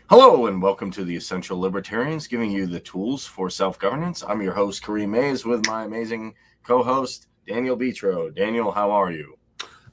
Hello and welcome to the Essential Libertarians, giving you the tools for self-governance. I'm your host, Kareem Mays, with my amazing co-host, Daniel Betro. Daniel, how are you?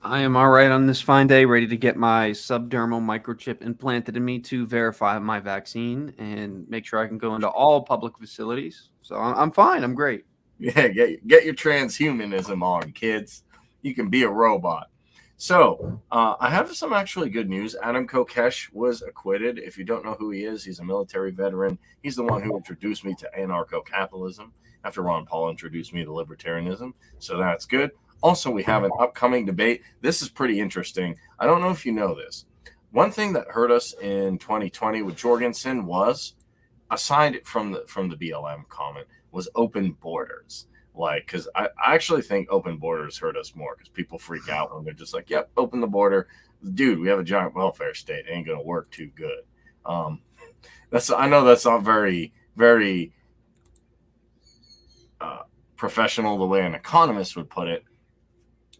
I am all right on this fine day, ready to get my subdermal microchip implanted in me to verify my vaccine and make sure I can go into all public facilities. So I'm fine. I'm great. Yeah, get your transhumanism on, kids. You can be a robot. So, I have some actually good news. Adam Kokesh was acquitted. If you don't know who he is, he's a military veteran. He's the one who introduced me to anarcho-capitalism after Ron Paul introduced me to libertarianism. So that's good. Also, we have an upcoming debate. This is pretty interesting. I don't know if you know this. One thing that hurt us in 2020 with Jorgensen was, aside from the BLM comment, was open borders. Like, because I actually think open borders hurt us more because people freak out when they're just like, yep, open the border. Dude, we have a giant welfare state. It ain't going to work too good. I know that's not very, very professional the way an economist would put it,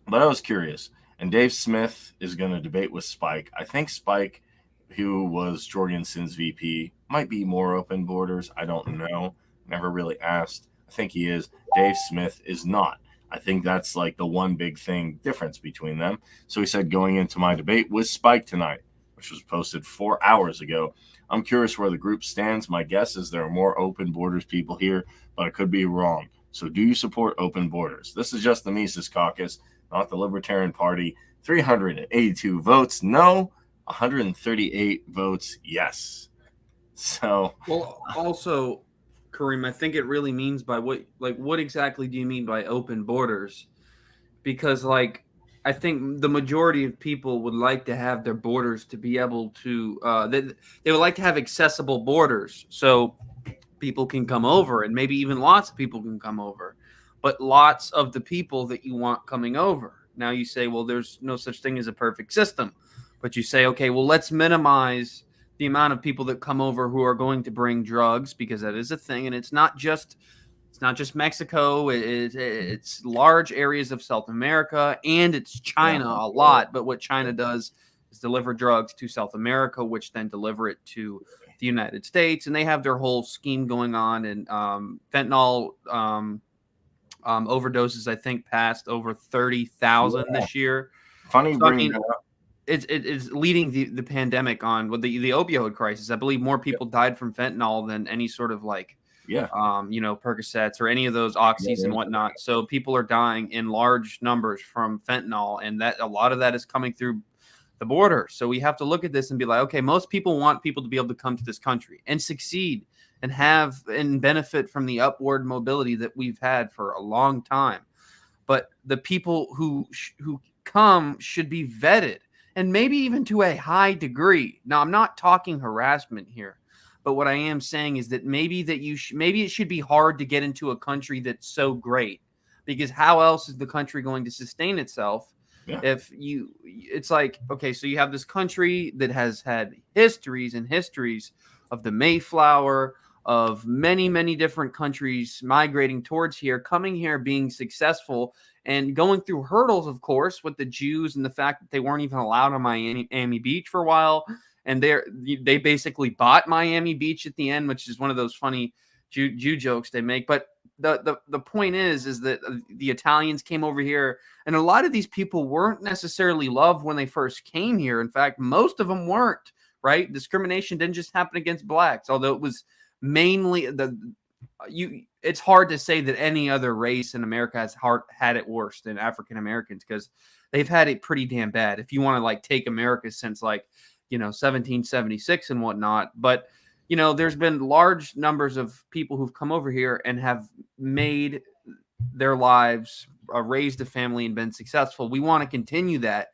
but I was curious. And Dave Smith is going to debate with Spike. I think Spike, who was Jorgensen's VP, might be more open borders. I don't know. Never really asked. I think he is. Dave Smith is not. I think that's like the one big thing difference between them. So he said, going into my debate with Spike tonight, which was posted 4 hours ago, I'm curious where the group stands. My guess is there are more open borders people here, but I could be wrong. So do you support open borders? This is just the Mises Caucus, not the Libertarian Party. 382 votes no, 138 votes yes. So, Well, also, Kareem, I think it really means by what exactly do you mean by open borders? Because I think the majority of people would like to have their borders to be able to they would like to have accessible borders so people can come over, and maybe even lots of people can come over, but lots of the people that you want coming over. Now you say, well, there's no such thing as a perfect system, but you say, okay, well, let's minimize the amount of people that come over who are going to bring drugs, because that is a thing, and it's not just Mexico. It's large areas of South America, and it's China a lot. But what China does is deliver drugs to South America, which then deliver it to the United States, and they have their whole scheme going on. And fentanyl overdoses, I think, passed over 30,000 this year. funny So bringing that up. it's leading the pandemic on with the opioid crisis. I believe more people died from fentanyl than any sort of Percocets or any of those oxys and whatnot. So people are dying in large numbers from fentanyl, and that a lot of that is coming through the border. So we have to look at this and be like, okay, most people want people to be able to come to this country and succeed and have and benefit from the upward mobility that we've had for a long time. But the people who come should be vetted, and maybe even to a high degree. Now, I'm not talking harassment here, but what I am saying is that maybe it should be hard to get into a country that's so great, because how else is the country going to sustain itself? Yeah. It's like, okay, so you have this country that has had histories and histories of the Mayflower, of many, many different countries migrating towards here, coming here, being successful, and going through hurdles, of course, with the Jews and the fact that they weren't even allowed on Miami Beach for a while. And they basically bought Miami Beach at the end, which is one of those funny Jew jokes they make. But the point is that the Italians came over here, and a lot of these people weren't necessarily loved when they first came here. In fact, most of them weren't, right? Discrimination didn't just happen against blacks, although it was mainly it's hard to say that any other race in America has had it worse than African Americans, because they've had it pretty damn bad. If you want to take America since 1776 and whatnot. But there's been large numbers of people who've come over here and have made their lives, raised a family, and been successful. We want to continue that.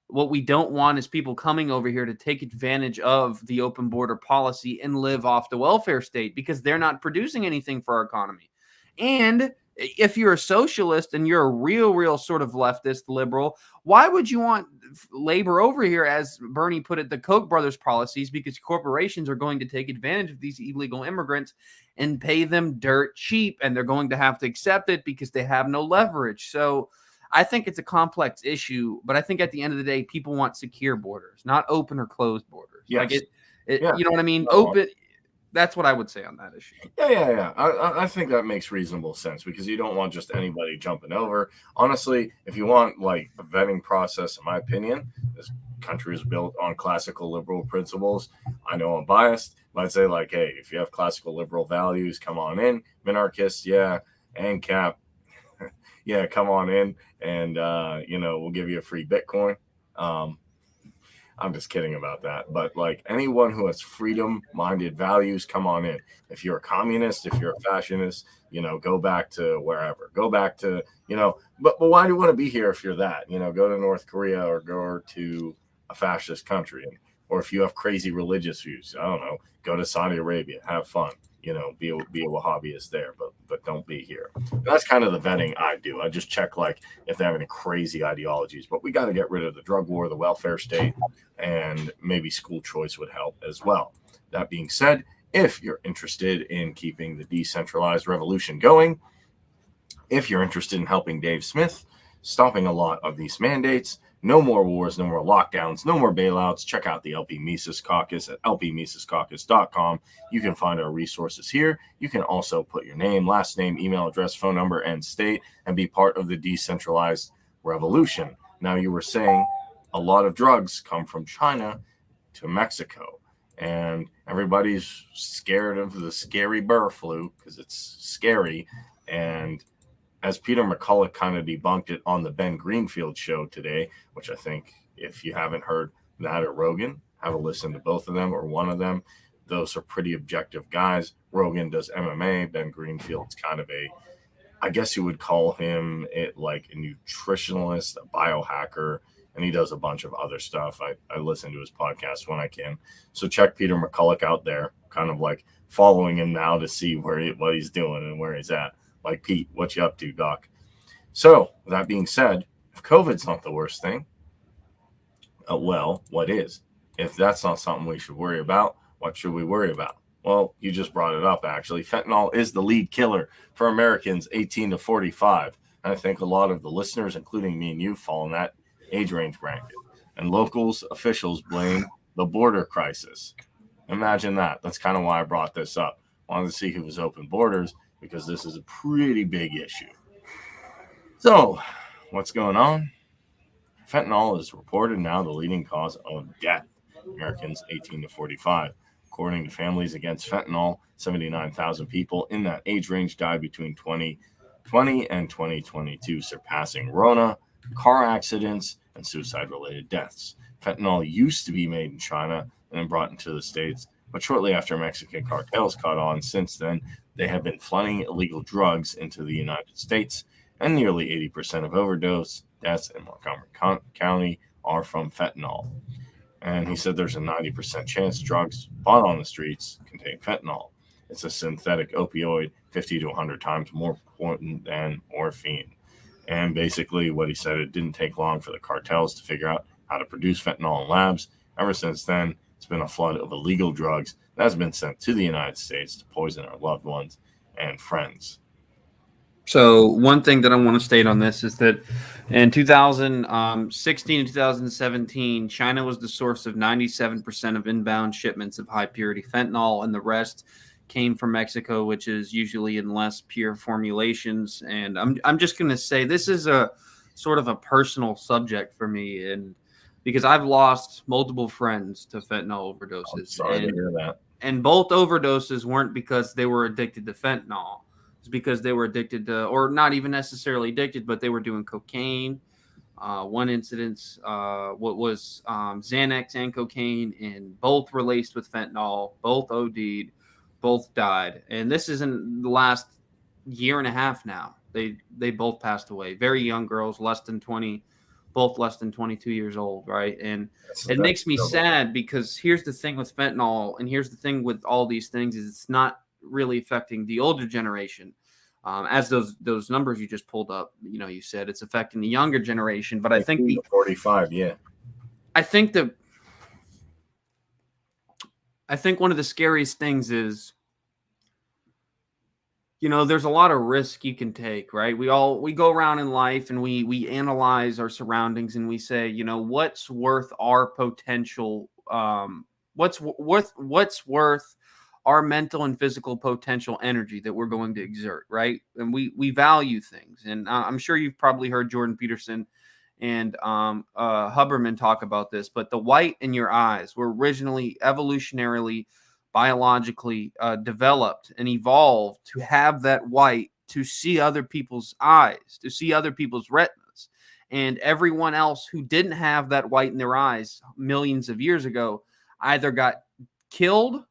What we don't want is people coming over here to take advantage of the open border policy and live off the welfare state, because they're not producing anything for our economy. And if you're a socialist and you're a real sort of leftist liberal, why would you want labor over here, as Bernie put it, the Koch brothers policies? Because corporations are going to take advantage of these illegal immigrants and pay them dirt cheap, and they're going to have to accept it because they have no leverage. So I think it's a complex issue, but I think at the end of the day, people want secure borders, not open or closed borders. Yes. Yeah. You know what I mean? No. Open. That's what I would say on that issue. Yeah. I think that makes reasonable sense because you don't want just anybody jumping over. Honestly, if you want like a vetting process, in my opinion, this country is built on classical liberal principles. I know I'm biased, but I'd say like, hey, if you have classical liberal values, come on in. Minarchists, yeah, and cap, yeah, come on in, and we'll give you a free Bitcoin. Um, I'm just kidding about that. But like anyone who has freedom minded values, come on in. If you're a communist, if you're a fascist, go back to wherever. Go back to, but why do you want to be here if you're that? Go to North Korea or go to a fascist country. Or if you have crazy religious views, I don't know, go to Saudi Arabia, have fun. Be a Wahhabist there, but don't be here. And that's kind of the vetting I do. I just check like if they have any crazy ideologies. But we got to get rid of the drug war, the welfare state, and maybe school choice would help as well. That being said, if you're interested in keeping the decentralized revolution going, if you're interested in helping Dave Smith, stopping a lot of these mandates, no more wars, no more lockdowns, no more bailouts, check out the LP Mises Caucus at lpmisescaucus.com. You can find our resources here. You can also put your name, last name, email address, phone number, and state, and be part of the decentralized revolution. Now, you were saying a lot of drugs come from China to Mexico, and everybody's scared of the scary bird flu because it's scary. And as Peter McCullough kind of debunked it on the Ben Greenfield show today, which I think if you haven't heard that or Rogan, have a listen to both of them or one of them. Those are pretty objective guys. Rogan does MMA. Ben Greenfield's kind of I guess you would call him like a nutritionalist, a biohacker, and he does a bunch of other stuff. I listen to his podcast when I can. So check Peter McCullough out there, kind of like following him now to see what he's doing and where he's at. Like, Pete, what you up to, Doc? So, with that being said, if COVID's not the worst thing, well, what is? If that's not something we should worry about, what should we worry about? Well, you just brought it up, actually. Fentanyl is the lead killer for Americans 18 to 45. And I think a lot of the listeners, including me and you, fall in that age range bracket. And locals, officials blame the border crisis. Imagine that. That's kind of why I brought this up. Wanted to see who was open borders, because this is a pretty big issue. So, what's going on? Fentanyl is reported now the leading cause of death. Americans 18 to 45. According to Families Against Fentanyl, 79,000 people in that age range died between 2020 and 2022, surpassing Rona, car accidents, and suicide-related deaths. Fentanyl used to be made in China and then brought into the States, but shortly after Mexican cartels caught on, since then, they have been flooding illegal drugs into the United States, and nearly 80% of overdose deaths in Montgomery County are from fentanyl. And he said there's a 90% chance drugs bought on the streets contain fentanyl. It's a synthetic opioid, 50 to 100 times more potent than morphine. And basically what he said, it didn't take long for the cartels to figure out how to produce fentanyl in labs. Ever since then, it's been a flood of illegal drugs that has been sent to the United States to poison our loved ones and friends. So one thing that I want to state on this is that in 2016 and 2017, China was the source of 97% of inbound shipments of high purity fentanyl, and the rest came from Mexico, which is usually in less pure formulations. And I'm just going to say this is a sort of a personal subject for me, and because I've lost multiple friends to fentanyl overdoses. I'm sorry to hear that. And both overdoses weren't because they were addicted to fentanyl. It's because they were addicted to, or not even necessarily addicted, but they were doing cocaine. One incident, what was Xanax and cocaine, and both were laced with fentanyl. Both OD'd, both died. And this is in the last year and a half now. They both passed away. Very young girls, less than 20, both less than 22 years old, right? And it makes me sad because here's the thing with fentanyl, and here's the thing with all these things, is it's not really affecting the older generation. As those numbers you just pulled up, you said it's affecting the younger generation, but I think the 45, yeah. I think one of the scariest things is, there's a lot of risk you can take, right? We go around in life and we analyze our surroundings and we say, what's worth our potential what's worth our mental and physical potential energy that we're going to exert, right? And we value things, and I'm sure you've probably heard Jordan Peterson and Huberman talk about this, but the white in your eyes were originally evolutionarily, biologically developed and evolved to have that white to see other people's eyes, to see other people's retinas. And everyone else who didn't have that white in their eyes millions of years ago either got killed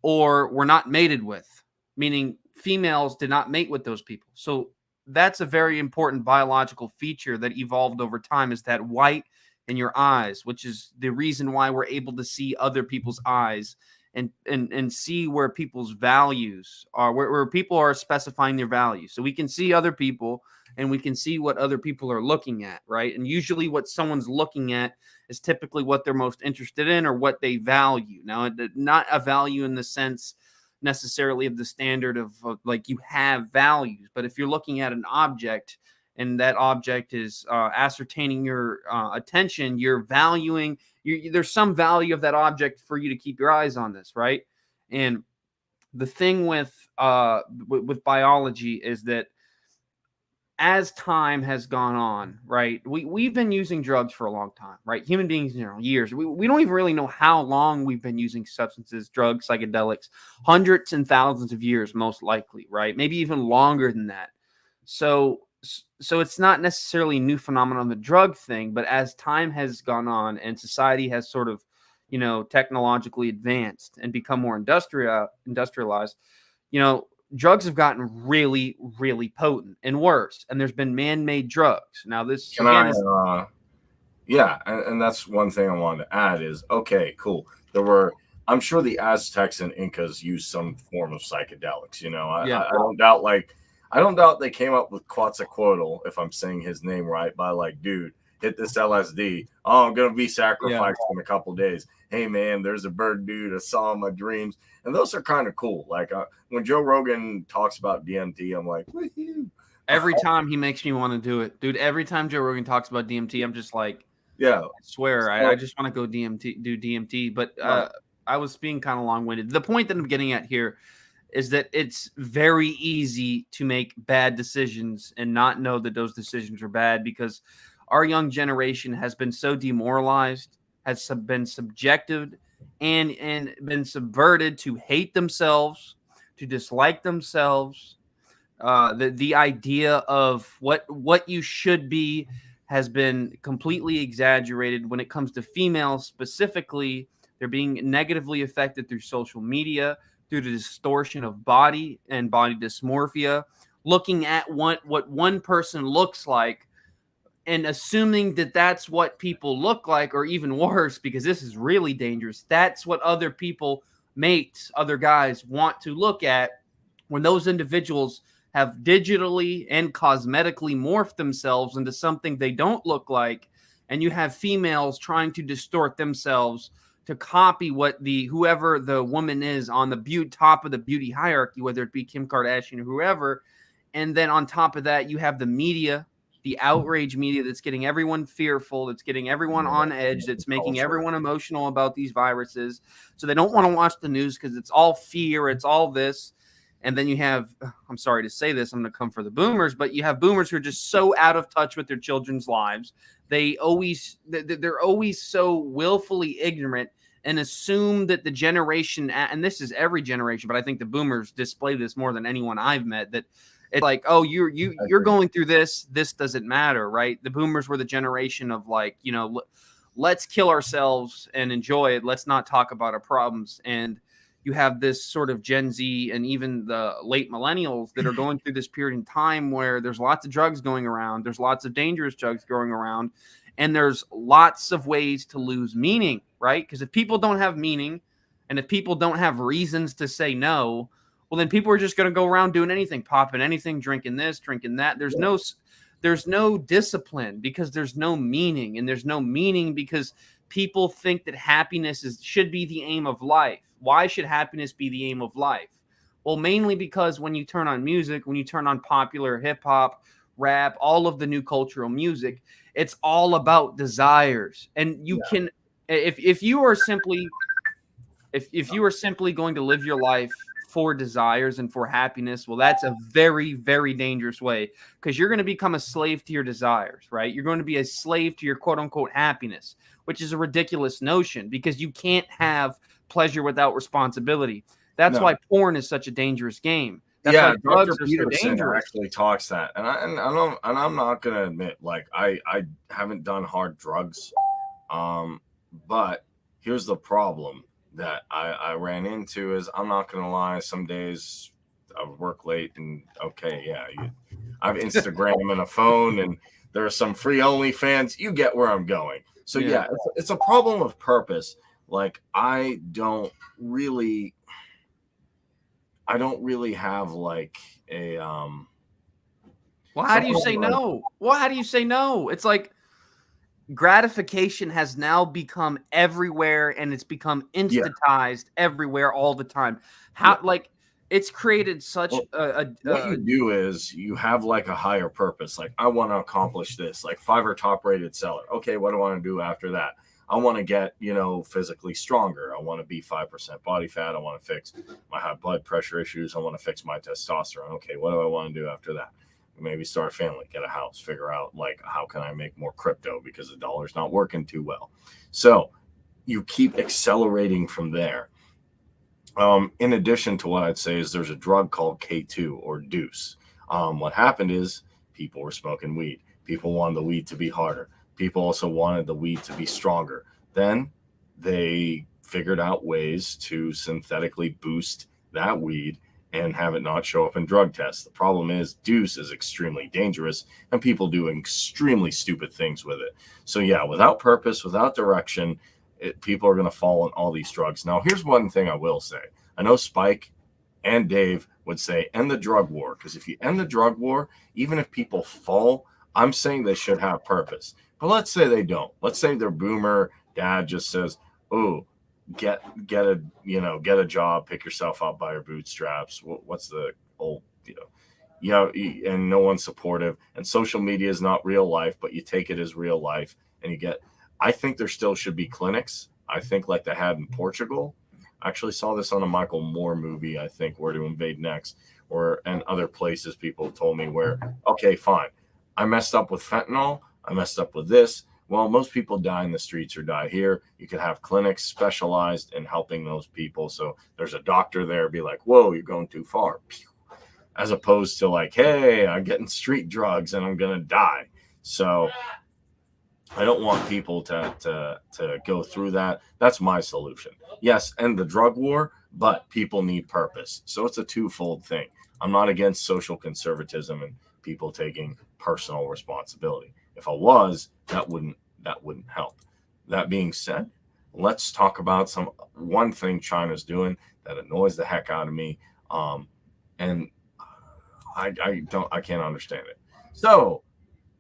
or were not mated with, meaning females did not mate with those people. So that's a very important biological feature that evolved over time, is that white in your eyes, which is the reason why we're able to see other people's eyes and see where people's values are, where people are specifying their values. So we can see other people and we can see what other people are looking at, right? And usually what someone's looking at is typically what they're most interested in or what they value. Now, not a value in the sense necessarily of the standard of like you have values, but if you're looking at an object and that object is ascertaining your attention, you're valuing, there's some value of that object for you to keep your eyes on this, right? And the thing with biology is that as time has gone on, right, we've been using drugs for a long time, right? Human beings, years. We don't even really know how long we've been using substances, drugs, psychedelics, hundreds and thousands of years, most likely, right? Maybe even longer than that. So it's not necessarily a new phenomenon, the drug thing, but as time has gone on and society has sort of, technologically advanced and become more industrialized, drugs have gotten really, really potent and worse. And there's been man-made drugs. Now, this yeah, and that's one thing I wanted to add is, okay, cool. I'm sure the Aztecs and Incas used some form of psychedelics. I don't doubt they came up with Quetzalcoatl, if I'm saying his name right, by like, dude, hit this LSD. Oh, I'm going to be sacrificed in a couple days. Hey, man, there's a bird, dude. I saw in my dreams. And those are kind of cool. Like when Joe Rogan talks about DMT, I'm like, woohoo. Every time he makes me want to do it. Dude, every time Joe Rogan talks about DMT, I'm just like, yeah, I swear, I just want to go do DMT. But I was being kind of long-winded. The point that I'm getting at here is that it's very easy to make bad decisions and not know that those decisions are bad, because our young generation has been so demoralized, has been subjected and been subverted to hate themselves, to dislike themselves. The idea of what you should be has been completely exaggerated. When it comes to females specifically, they're being negatively affected through social media, due to distortion of body and body dysmorphia, looking at what one person looks like and assuming that that's what people look like, or even worse, because this is really dangerous, that's what other people, mates, other guys want to look at, when those individuals have digitally and cosmetically morphed themselves into something they don't look like. And you have females trying to distort themselves to copy what whoever the woman is on the top of the beauty hierarchy, whether it be Kim Kardashian or whoever. And then on top of that, you have the media, the outrage media that's getting everyone fearful, that's getting everyone on edge, that's making everyone emotional about these viruses. So they don't want to watch the news because it's all fear, it's all this. And then you have, I'm sorry to say this, I'm going to come for the boomers, but you have boomers who are just so out of touch with their children's lives. They're always so willfully ignorant and assume that the generation, and this is every generation, but I think the boomers display this more than anyone I've met, that it's like, oh, you're going through this doesn't matter, right? The boomers were the generation of like, let's kill ourselves and enjoy it. Let's not talk about our problems. And you have this sort of Gen Z and even the late millennials that are going through this period in time where there's lots of drugs going around. There's lots of dangerous drugs going around. And there's lots of ways to lose meaning, right? Because if people don't have meaning and if people don't have reasons to say no, well, then people are just going to go around doing anything, popping anything, drinking this, drinking that. There's no discipline because there's no meaning, and there's no meaning because people think that happiness should be the aim of life. Why should happiness be the aim of life? Well, mainly because when you turn on music, when you turn on popular hip hop, rap, all of the new cultural music, it's all about desires. And you can, if you are simply If you are simply going to live your life for desires and for happiness, well, that's a very, very dangerous way, because you're going to become a slave to your desires, right? You're going to be a slave to your quote unquote happiness, which is a ridiculous notion, because you can't have pleasure without responsibility. That's No. why porn is such a dangerous game. That's Yeah, why Dr. drugs are so Peterson dangerous. actually talks that, and I'm not gonna admit, like, I haven't done hard drugs, but here's the problem that I ran into is, I'm not gonna lie, some days I would work late and okay, yeah, I have Instagram and a phone, and there are some free OnlyFans. You get where I'm going. So yeah, it's a problem of purpose. Like, I don't really have like a Well, how do you say no? Well, how do you say no? It's like gratification has now become everywhere, and it's become instantized everywhere all the time. How like it's created such what you do is you have like a higher purpose. Like, I want to accomplish this, like Fiverr top rated seller. Okay, what do I want to do after that? I want to get, physically stronger. I want to be 5% body fat. I want to fix my high blood pressure issues. I want to fix my testosterone. Okay, what do I want to do after that? Maybe start a family, get a house, figure out, like, how can I make more crypto because the dollar's not working too well. So you keep accelerating from there. In addition to what I'd say is, there's a drug called K2 or Deuce. What happened is, people were smoking weed. People wanted the weed to be harder. People also wanted the weed to be stronger. Then they figured out ways to synthetically boost that weed and have it not show up in drug tests. The problem is, Deuce is extremely dangerous, and people do extremely stupid things with it. So yeah, without purpose, without direction, people are going to fall on all these drugs. Now, here's one thing I will say. I know Spike and Dave would say, end the drug war, because if you end the drug war, even if people fall, I'm saying they should have purpose. But let's say they don't. Let's say their boomer dad just says, "Oh, get a job, pick yourself up by your bootstraps." What's the old, and no one's supportive, and social media is not real life, but you take it as real life, and you get. I think there still should be clinics. I think like they had in Portugal. I actually saw this on a Michael Moore movie, I think, Where to Invade Next, and other places people told me where, okay, fine, I messed up with fentanyl, I messed up with this. Well, most people die in the streets or die here. You could have clinics specialized in helping those people. So there's a doctor there, be like, whoa, you're going too far. As opposed to like, hey, I'm getting street drugs and I'm going to die. So I don't want people to go through that. That's my solution. Yes, end the drug war, but people need purpose. So it's a twofold thing. I'm not against social conservatism and people taking personal responsibility. If I was, that wouldn't help. That being said, let's talk about one thing China's doing that annoys the heck out of me, and I can't understand it. So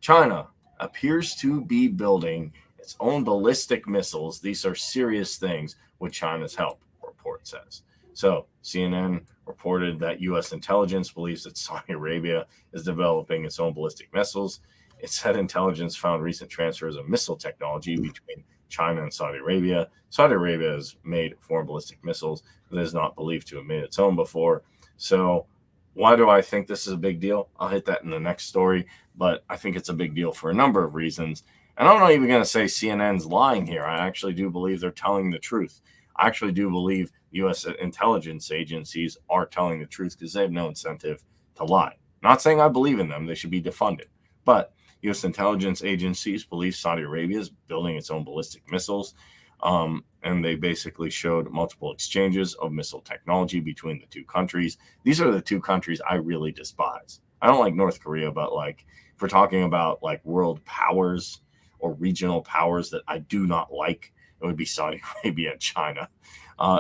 China appears to be building its own ballistic missiles. These are serious things with China's help, report says. So CNN reported that U.S. intelligence believes that Saudi Arabia is developing its own ballistic missiles. It said intelligence found recent transfers of missile technology between China and Saudi Arabia. Saudi Arabia has made foreign ballistic missiles that is not believed to have made its own before. So why do I think this is a big deal? I'll hit that in the next story, but I think it's a big deal for a number of reasons. And I'm not even going to say CNN's lying here. I actually do believe they're telling the truth. I actually do believe U.S. intelligence agencies are telling the truth, because they have no incentive to lie. Not saying I believe in them. They should be defunded. But U.S. intelligence agencies believe Saudi Arabia is building its own ballistic missiles. And they basically showed multiple exchanges of missile technology between the two countries. These are the two countries I really despise. I don't like North Korea, but like, if we're talking about like world powers or regional powers that I do not like, it would be Saudi Arabia and China.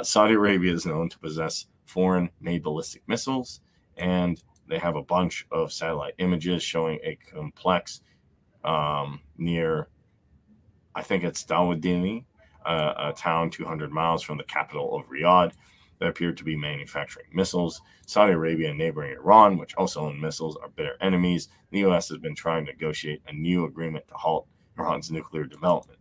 Saudi Arabia is known to possess foreign-made ballistic missiles, and they have a bunch of satellite images showing a complex near, I think it's Dawadini, a town 200 miles from the capital of Riyadh, that appeared to be manufacturing missiles. Saudi Arabia and neighboring Iran, which also own missiles, are bitter enemies. The U.S. has been trying to negotiate a new agreement to halt Iran's nuclear development.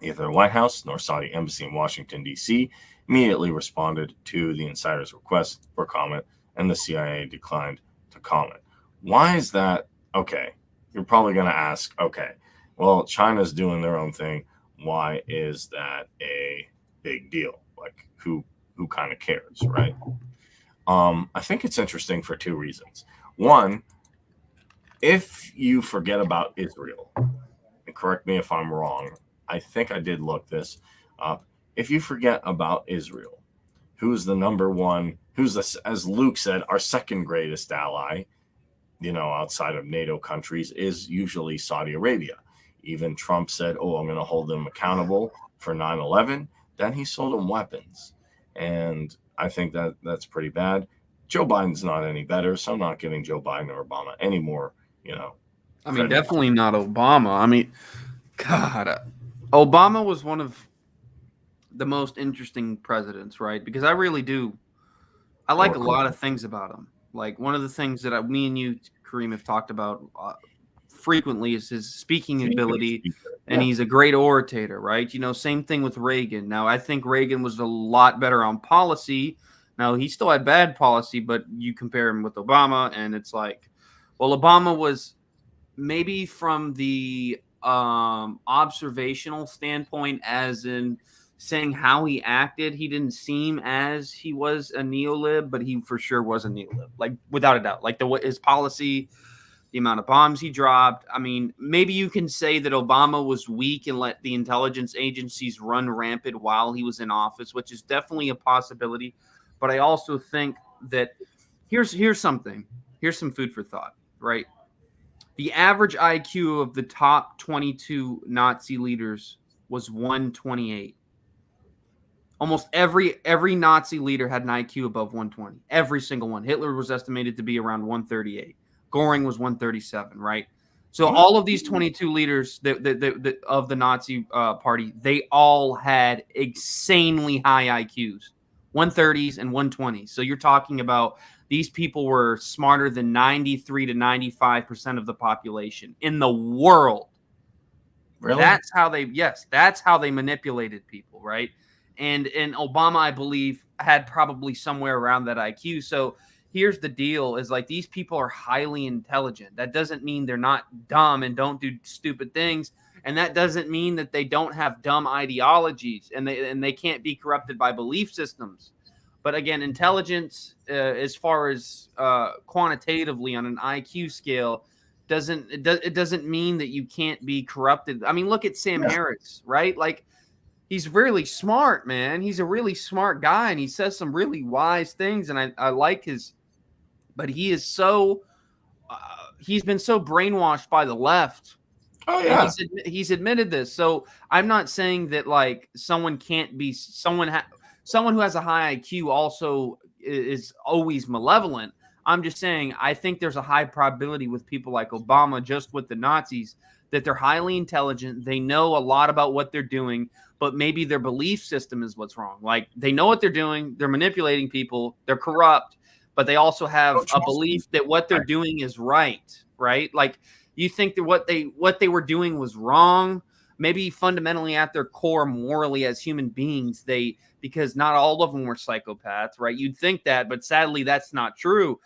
Neither the White House nor Saudi embassy in Washington, D.C. immediately responded to the insider's request for comment, and the CIA declined to comment. Why is that? Okay, you're probably going to ask, okay, well, China's doing their own thing. Why is that a big deal? Like, who kind of cares, right? I think it's interesting for two reasons. One, if you forget about Israel, and correct me if I'm wrong, I think I did look this up. If you forget about Israel, who's the number one, who's the, as Luke said, our second greatest ally, outside of NATO countries, is usually Saudi Arabia. Even Trump said, oh, I'm going to hold them accountable for 9/11. Then he sold them weapons. And I think that's pretty bad. Joe Biden's not any better, so I'm not giving Joe Biden or Obama any more, I mean, definitely not Obama. I mean, God, Obama was one of the most interesting presidents, right? Because I really do. I like a lot of things about him. Like, one of the things that me and you, Kareem, have talked about frequently is his speaking ability, and he's a great orator, right? Same thing with Reagan. Now, I think Reagan was a lot better on policy. Now, he still had bad policy, but you compare him with Obama, and it's like, well, Obama was maybe from the observational standpoint, as in saying how he acted, he didn't seem as he was a neolib, but he for sure was a neolib, like without a doubt. Like his policy, the amount of bombs he dropped. I mean, maybe you can say that Obama was weak and let the intelligence agencies run rampant while he was in office, which is definitely a possibility. But I also think that here's something. Here's some food for thought, right? The average IQ of the top 22 Nazi leaders was 128. Almost every Nazi leader had an IQ above 120. Every single one. Hitler was estimated to be around 138. Goring was 137, right? So all of these 22 leaders of the Nazi party, they all had insanely high IQs, 130s and 120s. So you're talking about these people were smarter than 93 to 95% of the population in the world. Really? That's how they manipulated people, right? And Obama, I believe, had probably somewhere around that IQ. So here's the deal, is like, these people are highly intelligent. That doesn't mean they're not dumb and don't do stupid things. And that doesn't mean that they don't have dumb ideologies and they can't be corrupted by belief systems. But again, intelligence, as far as quantitatively on an IQ scale, it doesn't mean that you can't be corrupted. I mean, look at Sam Harris, right? Like, he's really smart, man. He's a really smart guy, and he says some really wise things, and I like his. But he is so he's been so brainwashed by the left. Oh yeah, he's admitted this. So I'm not saying that like someone can't be someone who has a high IQ also is always malevolent. I'm just saying I think there's a high probability with people like Obama, just with the Nazis, that they're highly intelligent. They know a lot about what they're doing, but maybe their belief system is what's wrong. Like, they know what they're doing. They're manipulating people. They're corrupt, but they also have a belief that what they're doing is right, right? Like, you think that what they were doing was wrong. Maybe fundamentally at their core, morally as human beings, because not all of them were psychopaths, right? You'd think that, but sadly that's not true.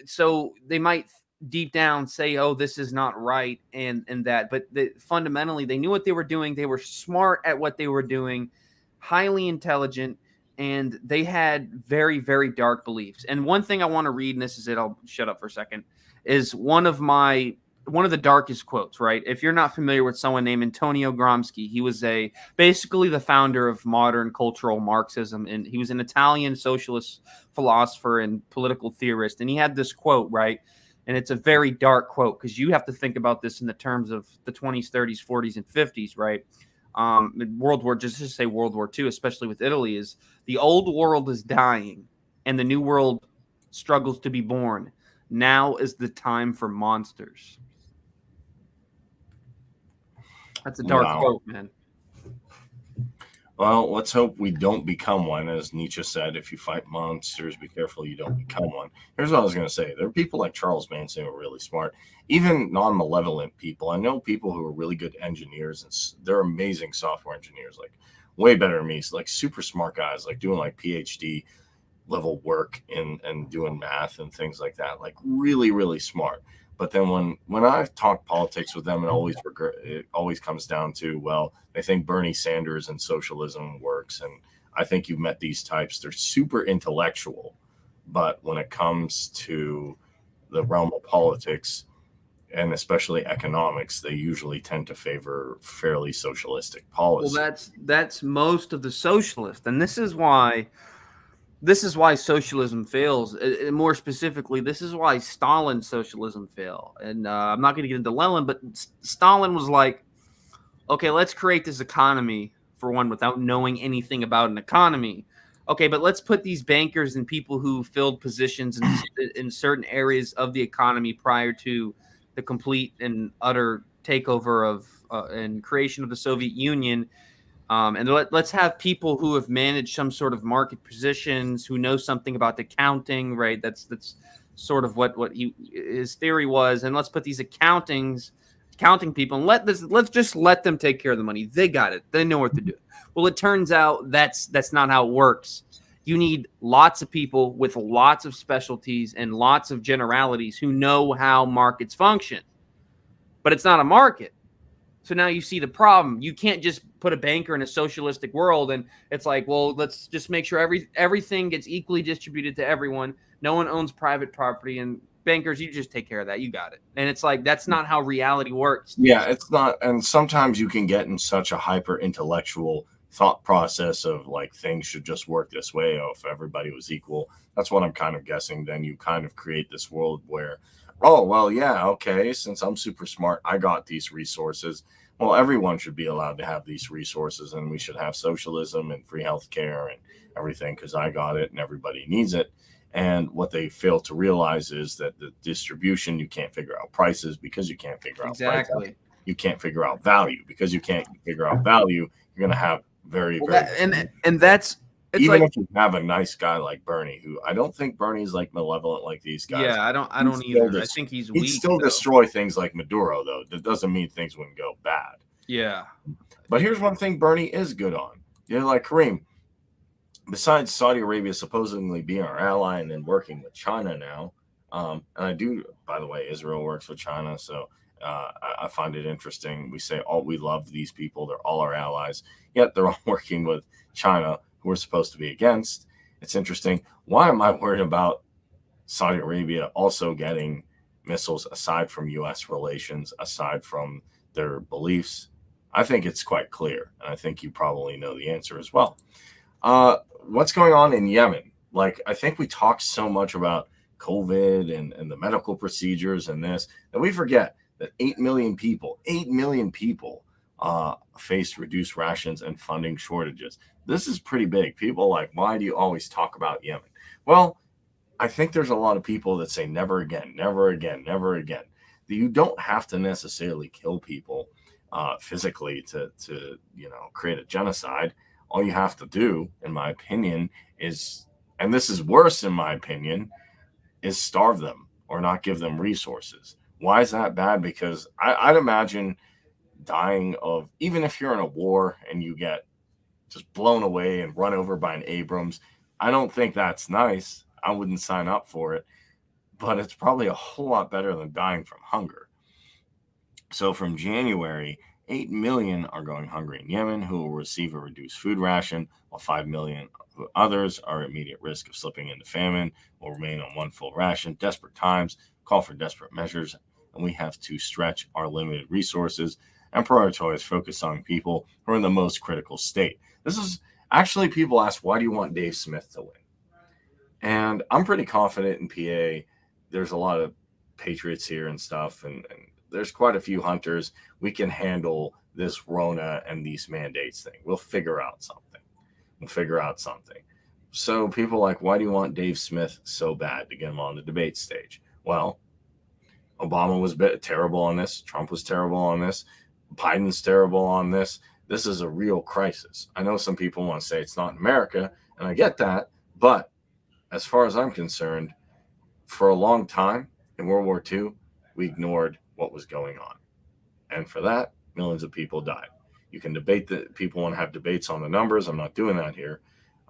So they might deep down say, oh, this is not right, and that, but fundamentally they knew what they were doing. They were smart at what they were doing, highly intelligent, and they had very, very dark beliefs. And one thing I want to read, and this is it, I'll shut up for a second, is one of the darkest quotes, right? If you're not familiar with someone named Antonio Gramsci, he was basically the founder of modern cultural Marxism, and he was an Italian socialist philosopher and political theorist. And he had this quote, right? And it's a very dark quote, because you have to think about this in the terms of the 20s, 30s, 40s, and 50s, right? World War II, especially with Italy, is the old world is dying and the new world struggles to be born. Now is the time for monsters. That's a dark quote, man. Well, let's hope we don't become one. As Nietzsche said, if you fight monsters, be careful you don't become one. Here's what I was going to say. There are people like Charles Manson who are really smart, even non-malevolent people. I know people who are really good engineers, and they're amazing software engineers, like way better than me. It's like super smart guys, like doing like PhD level work and doing math and things like that, like really, really smart. But then when I've talked politics with them, it always comes down to, well, they think Bernie Sanders and socialism works. And I think you've met these types. They're super intellectual, but when it comes to the realm of politics and especially economics, they usually tend to favor fairly socialistic Well, policy. that's most of the socialists, and this is why socialism fails. And more specifically, this is why Stalin's socialism failed. And I'm not going to get into Lenin, but Stalin was like, okay, let's create this economy for one without knowing anything about an economy. Okay, but let's put these bankers and people who filled positions in certain areas of the economy prior to the complete and utter takeover of and creation of the Soviet Union. And let's have people who have managed some sort of market positions, who know something about accounting, right? That's sort of what his theory was. And let's put these accounting people and let's just let them take care of the money. They got it. They know what to do. Well, it turns out that's not how it works. You need lots of people with lots of specialties and lots of generalities who know how markets function. But it's not a market. So now you see the problem. You can't just put a banker in a socialistic world and it's like, well, let's just make sure everything gets equally distributed to everyone. No one owns private property, and bankers, you just take care of that. You got it. And it's like, that's not how reality works. Yeah, it's not. And sometimes you can get in such a hyper intellectual thought process of like things should just work this way. Or if everybody was equal, that's what I'm kind of guessing. Then you kind of create this world where, oh, well, yeah, okay, since I'm super smart, I got these resources. Well, everyone should be allowed to have these resources, and we should have socialism and free healthcare and everything because I got it and everybody needs it. And what they fail to realize is that the distribution, you can't figure out prices because you can't figure out prices. Exactly. You can't figure out value because you can't figure out value. You're going to have very, and that's it's even like, if you have a nice guy like Bernie, who I don't think Bernie's like malevolent like these guys. yeah, I don't either. I think he's He'd weak. still destroy things like Maduro, though. That doesn't mean things wouldn't go bad. Yeah. But here's one thing Bernie is good on. You know, like Kareem, besides Saudi Arabia supposedly being our ally and then working with China now, and I do, by the way, Israel works with China, so I find it interesting. We say, oh, we love these people. They're all our allies. Yet they're all working with China, who we're supposed to be against. It's interesting. Why am I worried about Saudi Arabia also getting missiles aside from U.S. relations, aside from their beliefs? I think it's quite clear, and I think you probably know the answer as well. What's going on in Yemen? Like, I think we talk so much about COVID and the medical procedures and this, that we forget that 8 million people faced reduced rations and funding shortages. This is pretty big. People like, why do you always talk about Yemen? Well, I think there's a lot of people that say never again, never again, never again. You don't have to necessarily kill people physically to create a genocide. All you have to do, in my opinion, is, and this is worse in my opinion, is starve them or not give them resources. Why is that bad? Because I'd imagine dying of, even if you're in a war and you get just blown away and run over by an Abrams, I don't think that's nice. I wouldn't sign up for it, but it's probably a whole lot better than dying from hunger. So from January, 8 million are going hungry in Yemen who will receive a reduced food ration, while 5 million others are at immediate risk of slipping into famine, will remain on one full ration. Desperate times call for desperate measures, and we have to stretch our limited resources and prioritize focus on people who are in the most critical state. This is actually, people ask, why do you want Dave Smith to win? And I'm pretty confident in PA. There's a lot of patriots here and stuff, and there's quite a few hunters. We can handle this Rona and these mandates thing. We'll figure out something. So people like, why do you want Dave Smith so bad to get him on the debate stage? Well, Obama was terrible on this. Trump was terrible on this. Biden's terrible on this. This is a real crisis. I know some people want to say it's not in America, and I get that. But as far as I'm concerned, for a long time in World War II, we ignored what was going on. And for that, millions of people died. You can debate that. People want to have debates on the numbers. I'm not doing that here.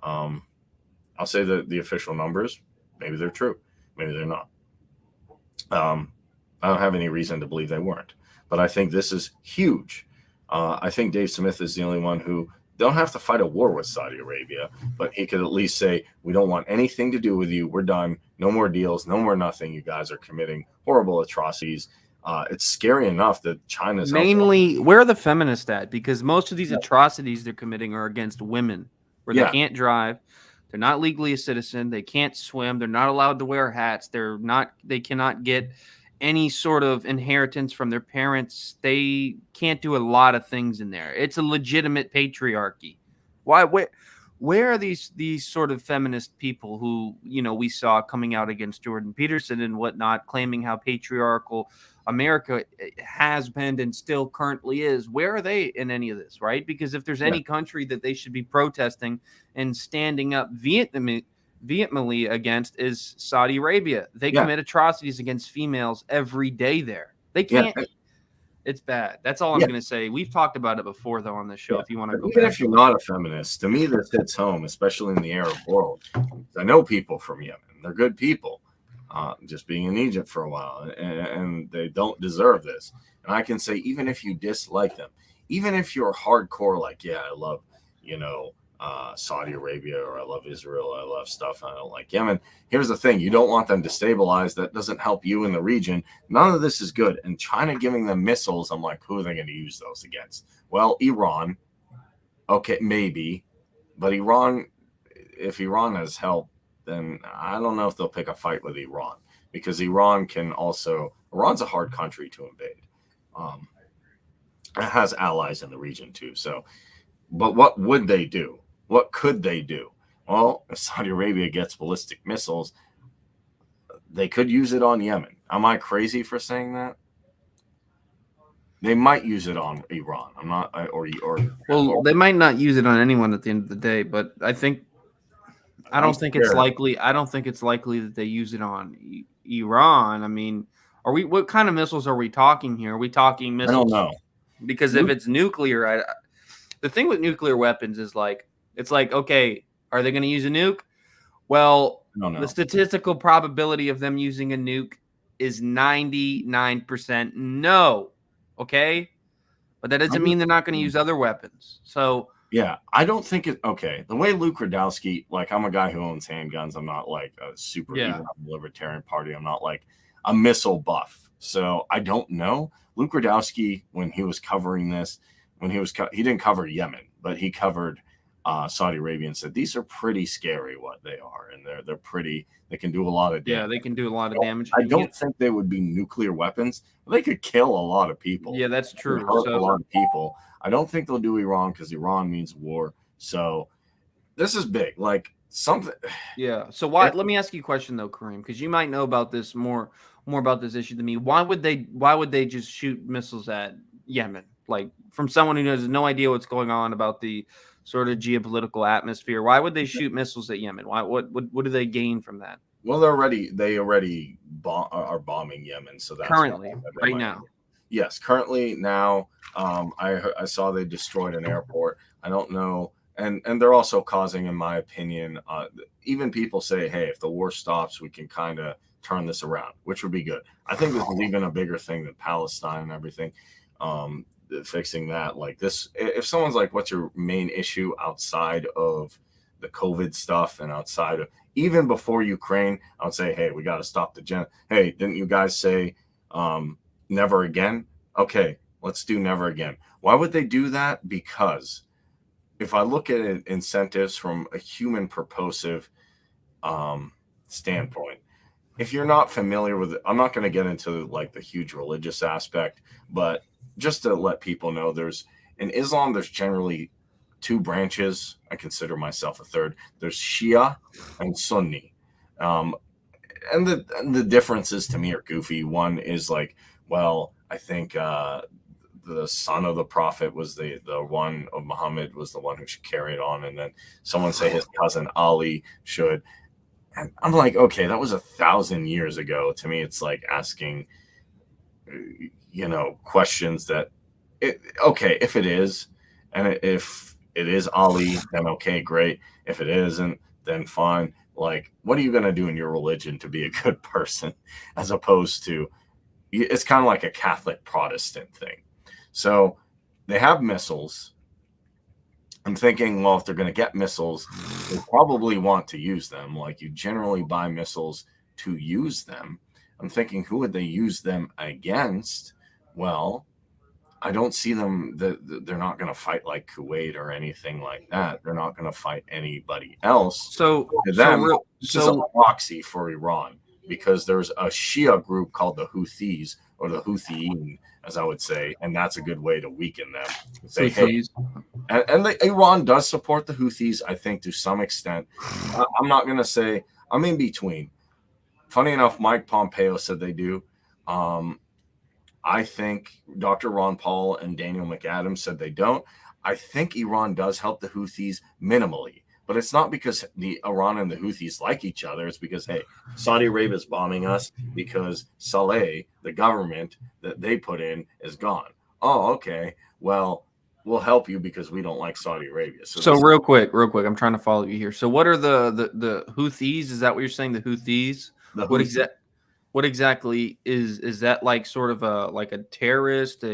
I'll say that the official numbers, maybe they're true, maybe they're not. I don't have any reason to believe they weren't, but I think this is huge. I think Dave Smith is the only one who don't have to fight a war with Saudi Arabia, but he could at least say, we don't want anything to do with you. We're done. No more deals. No more nothing. You guys are committing horrible atrocities. It's scary enough that China's mainly where are the feminists at? Because most of these atrocities they're committing are against women, where they can't drive, they're not legally a citizen, they can't swim, they're not allowed to wear hats, they cannot get any sort of inheritance from their parents. They can't do a lot of things in there. It's a legitimate patriarchy. Why? Where are these sort of feminist people who, you know, we saw coming out against Jordan Peterson and whatnot, claiming how patriarchal America has been and still currently is? Where are they in any of this, right? Because if there's any country that they should be protesting and standing up vehemently against, is Saudi Arabia. They commit atrocities against females every day there. They can't. It's bad. That's all I'm going to say. We've talked about it before, though, on the show. If you want to go even back. If you're not a feminist, to me, this hits home, especially in the Arab world. I know people from Yemen. They're good people. Just being in Egypt for a while, and they don't deserve this. And I can say, even if you dislike them, even if you're hardcore, like, yeah, I love, you know, Saudi Arabia, or I love Israel, I love stuff, I don't like Yemen. Here's the thing: you don't want them destabilized. That doesn't help you in the region. None of this is good. And China giving them missiles, I'm like, who are they going to use those against? Well, Iran. Okay, maybe, but Iran. If Iran has help, then I don't know if they'll pick a fight with Iran, because Iran's a hard country to invade. It has allies in the region too. So, but what would they do? What could they do? Well, if Saudi Arabia gets ballistic missiles, they could use it on Yemen. Am I crazy for saying that? They might use it on Iran. I'm not, or they might not use it on anyone at the end of the day, but I don't think it's likely. I don't think it's likely that they use it on Iran. I mean, what kind of missiles are we talking here? Are we talking missiles? I don't know. Because if it's nuclear, the thing with nuclear weapons is it's like, okay, are they going to use a nuke? Well, the statistical probability of them using a nuke is 99% no. Okay. But that doesn't mean they're not going to use other weapons. So, yeah, I don't think it. Okay, the way Luke Radowski, like, I'm a guy who owns handguns. I'm not like a super Libertarian Party. I'm not like a missile buff. So I don't know. Luke Radowski, when he was covering this, he didn't cover Yemen, but he covered Saudi Arabia and said these are pretty scary what they are, and they're pretty. They can do a lot of damage. Yeah, they can do a lot of damage. I don't think they would be nuclear weapons. They could kill a lot of people. Yeah, that's true. Hurt a lot of people. I don't think they'll do Iran, because Iran means war. So this is big. Like something. Yeah. So why? Let me ask you a question though, Kareem, because you might know about this more about this issue than me. Why would they just shoot missiles at Yemen? Like, from someone who has no idea what's going on about the sort of geopolitical atmosphere, why would they shoot missiles at Yemen? Why? What do they gain from that? Well, they already are bombing Yemen. So that's currently, right now. Yes, currently now. I saw they destroyed an airport. I don't know, and they're also causing, in my opinion, even people say, hey, if the war stops, we can kind of turn this around, which would be good. I think this is even a bigger thing than Palestine and everything. Fixing that, like this, if someone's like, what's your main issue outside of the COVID stuff and outside of even before Ukraine, I would say, hey, we got to stop the hey, didn't you guys say never again? Okay, let's do never again. Why would they do that? Because if I look at it, incentives from a human purposive standpoint, if you're not familiar with it, I'm not going to get into like the huge religious aspect, but just to let people know, in Islam, there's generally two branches. I consider myself a third. There's Shia and Sunni. And the differences to me are goofy. One is like, well, I think the son of the prophet was the one of Muhammad was the one who should carry it on. And then someone say his cousin Ali should. And I'm like, okay, that was 1,000 years ago. To me, it's like asking, questions that, okay, if it is, And if it is Ali, then okay, great. If it isn't, then fine. Like, what are you going to do in your religion to be a good person, as opposed to, it's kind of like a Catholic Protestant thing. So they have missiles. I'm thinking, well, if they're going to get missiles, they probably want to use them. Like, you generally buy missiles to use them. I'm thinking, who would they use them against? Well, I don't see them. They're not going to fight like Kuwait or anything like that. They're not going to fight anybody else. So, To them, this is a so proxy for Iran, because there's a Shia group called the Houthis, or the Houthiyyin, as I would say, and that's a good way to weaken them. Say, hey, Iran does support the Houthis, I think, to some extent. I'm not going to say, I'm in between. Funny enough, Mike Pompeo said they do. I think Dr. Ron Paul and Daniel McAdams said they don't. I think Iran does help the Houthis minimally, but it's not because the Iran and the Houthis like each other. It's because, hey, Saudi Arabia is bombing us because Saleh, the government that they put in, is gone. Oh, okay. Well, we'll help you because we don't like Saudi Arabia. So real quick, I'm trying to follow you here. So what are the Houthis? Is that what you're saying? The Houthis? What exactly is that, like sort of a terrorist?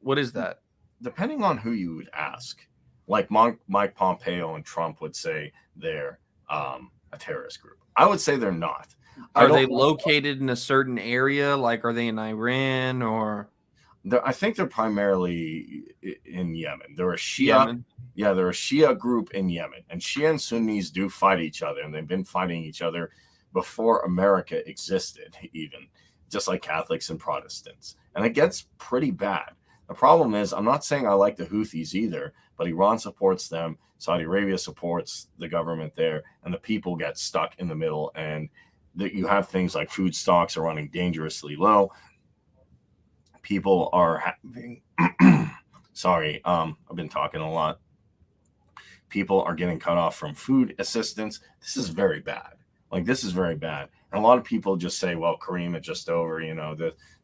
What is that? Depending on who you would ask, like Mike Pompeo and Trump would say they're a terrorist group. I would say they're not. Are they located in a certain area? Like, are they in Iran or? I think they're primarily in Yemen. They're a Shia. Yemen? Yeah, they're a Shia group in Yemen, and Shia and Sunnis do fight each other, and they've been fighting each other before America existed, even, just like Catholics and Protestants. And it gets pretty bad. The problem is, I'm not saying I like the Houthis either, but Iran supports them, Saudi Arabia supports the government there, and the people get stuck in the middle, and that you have things like food stocks are running dangerously low. People are having sorry, I've been talking a lot. People are getting cut off from food assistance. This is very bad. Like, this is very bad. And a lot of people just say, well, Kareem, it's just over,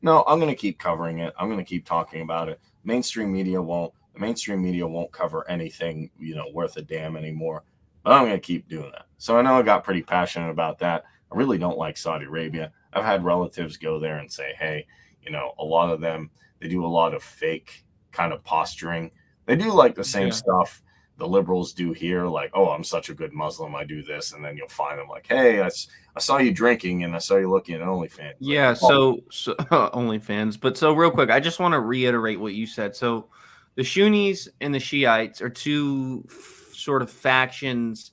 No, I'm going to keep covering it. I'm going to keep talking about it. The mainstream media won't cover anything, worth a damn anymore. But I'm going to keep doing that. So I know I got pretty passionate about that. I really don't like Saudi Arabia. I've had relatives go there and say, hey, a lot of them, they do a lot of fake kind of posturing. They do like the same stuff the liberals do here, like, oh, I'm such a good Muslim, I do this, and then you'll find them like, hey, I saw you drinking and I saw you looking at OnlyFans. Yeah, so OnlyFans. But so real quick, I just want to reiterate what you said. So the Sunnis and the Shiites are two sort of factions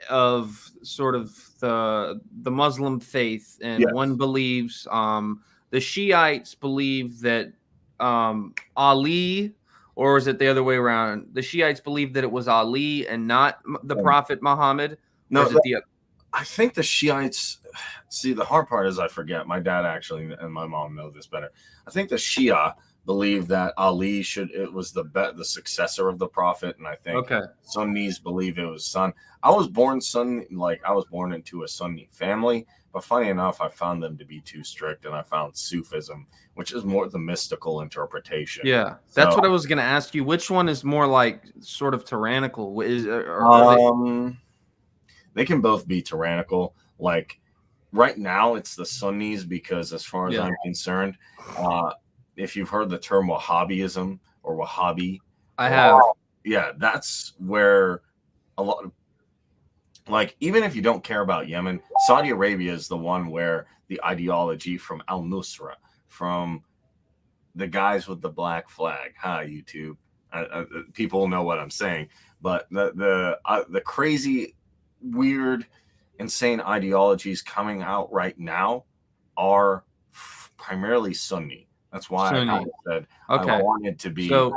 of sort of the Muslim faith, and one believes the Shiites believe that Ali, or is it the other way around? The Shiites believe that it was Ali and not the Prophet Muhammad. No, I think the Shiites. See, the hard part is I forget. My dad actually and my mom know this better. I think the Shia believe that Ali was the successor of the Prophet, and I think Sunnis believe it was son. I was born into a Sunni family, but funny enough, I found them to be too strict, and I found Sufism, which is more the mystical interpretation. Yeah, that's what I was going to ask you. Which one is more like sort of tyrannical? They can both be tyrannical. Like, right now, it's the Sunnis, because as far as I'm concerned, if you've heard the term Wahhabism or Wahhabi, I have. Yeah, that's where a lot of, like, even if you don't care about Yemen, Saudi Arabia is the one where the ideology from al-Nusra, from the guys with the black flag. Hi, YouTube. People know what I'm saying, but the crazy, weird, insane ideologies coming out right now are primarily Sunni. That's why I said I wanted to be. So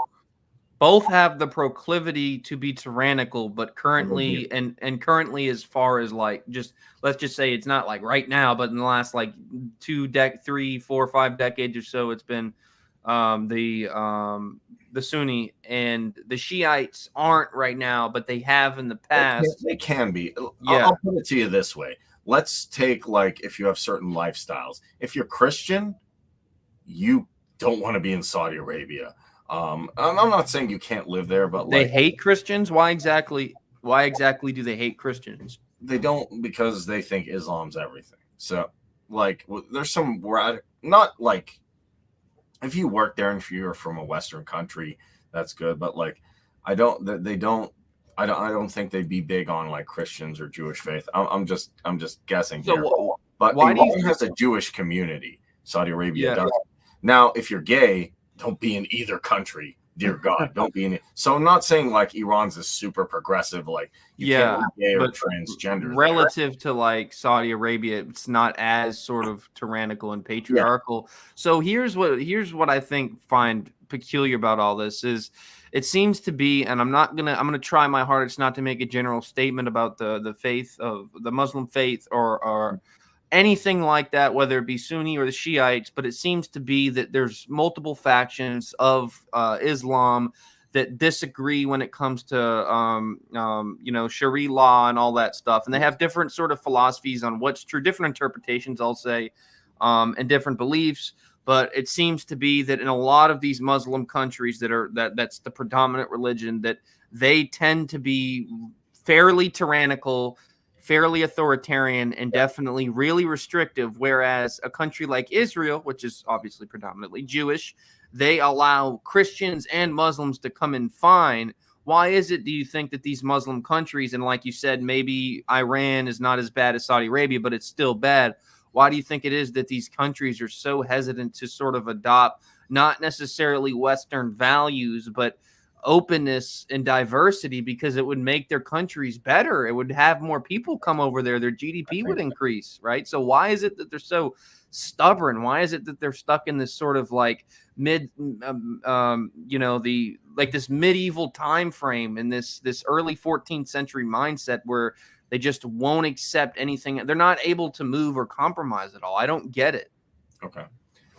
both have the proclivity to be tyrannical, but currently and currently, as far as like, let's just say it's not like right now, but in the last like 3, 4, 5 decades or so, it's been the Sunni, and the Shiites aren't right now, but they have in the past. They can be. I'll put it to you this way. Let's take, like, if you have certain lifestyles. If you're Christian, you don't want to be in Saudi Arabia. I'm not saying you can't live there, but They like hate Christians. Why exactly? Why exactly do they hate Christians? they don't, because they think Islam's everything. So like there's some not like if you work there and if you're from a Western country, that's good. But like I don't they don't I don't think they'd be big on like Christians or Jewish faith. I'm just guessing here. So But why do you Iran think? has a Jewish community. Saudi Arabia Yeah. does. Now, if you're gay, don't be in either country. Dear God, don't be in it. So I'm not saying like Iran's a super progressive, like you Yeah, can't be gay or but transgender there. relative to like Saudi Arabia, it's not as sort of tyrannical and patriarchal. So here's what I think find peculiar about all this is it seems to be, and I'm gonna try my hardest not to make a general statement about the faith of the Muslim faith or anything like that, whether it be Sunni or the Shiites, but it seems to be that there's multiple factions of Islam that disagree when it comes to Sharia law and all that stuff, and they have different sort of philosophies on what's true, different interpretations, I'll say, and different beliefs. But it seems to be that in a lot of these Muslim countries that's the predominant religion, that they tend to be fairly tyrannical, fairly authoritarian, and definitely really restrictive, whereas a country like Israel, which is obviously predominantly Jewish, they allow Christians and Muslims to come in fine. Why is it, do you think, that these Muslim countries, and like you said, maybe Iran is not as bad as Saudi Arabia, but it's still bad. Why do you think it is that these countries are so hesitant to sort of adopt not necessarily Western values, but openness and diversity, because it would make their countries better? It would have more people come over there. Their GDP would increase, right? So why is it that they're so stubborn? Why is it that they're stuck in this sort of like this medieval time frame in this early 14th century mindset where they just won't accept anything? They're not able to move or compromise at all. I don't get it. Okay.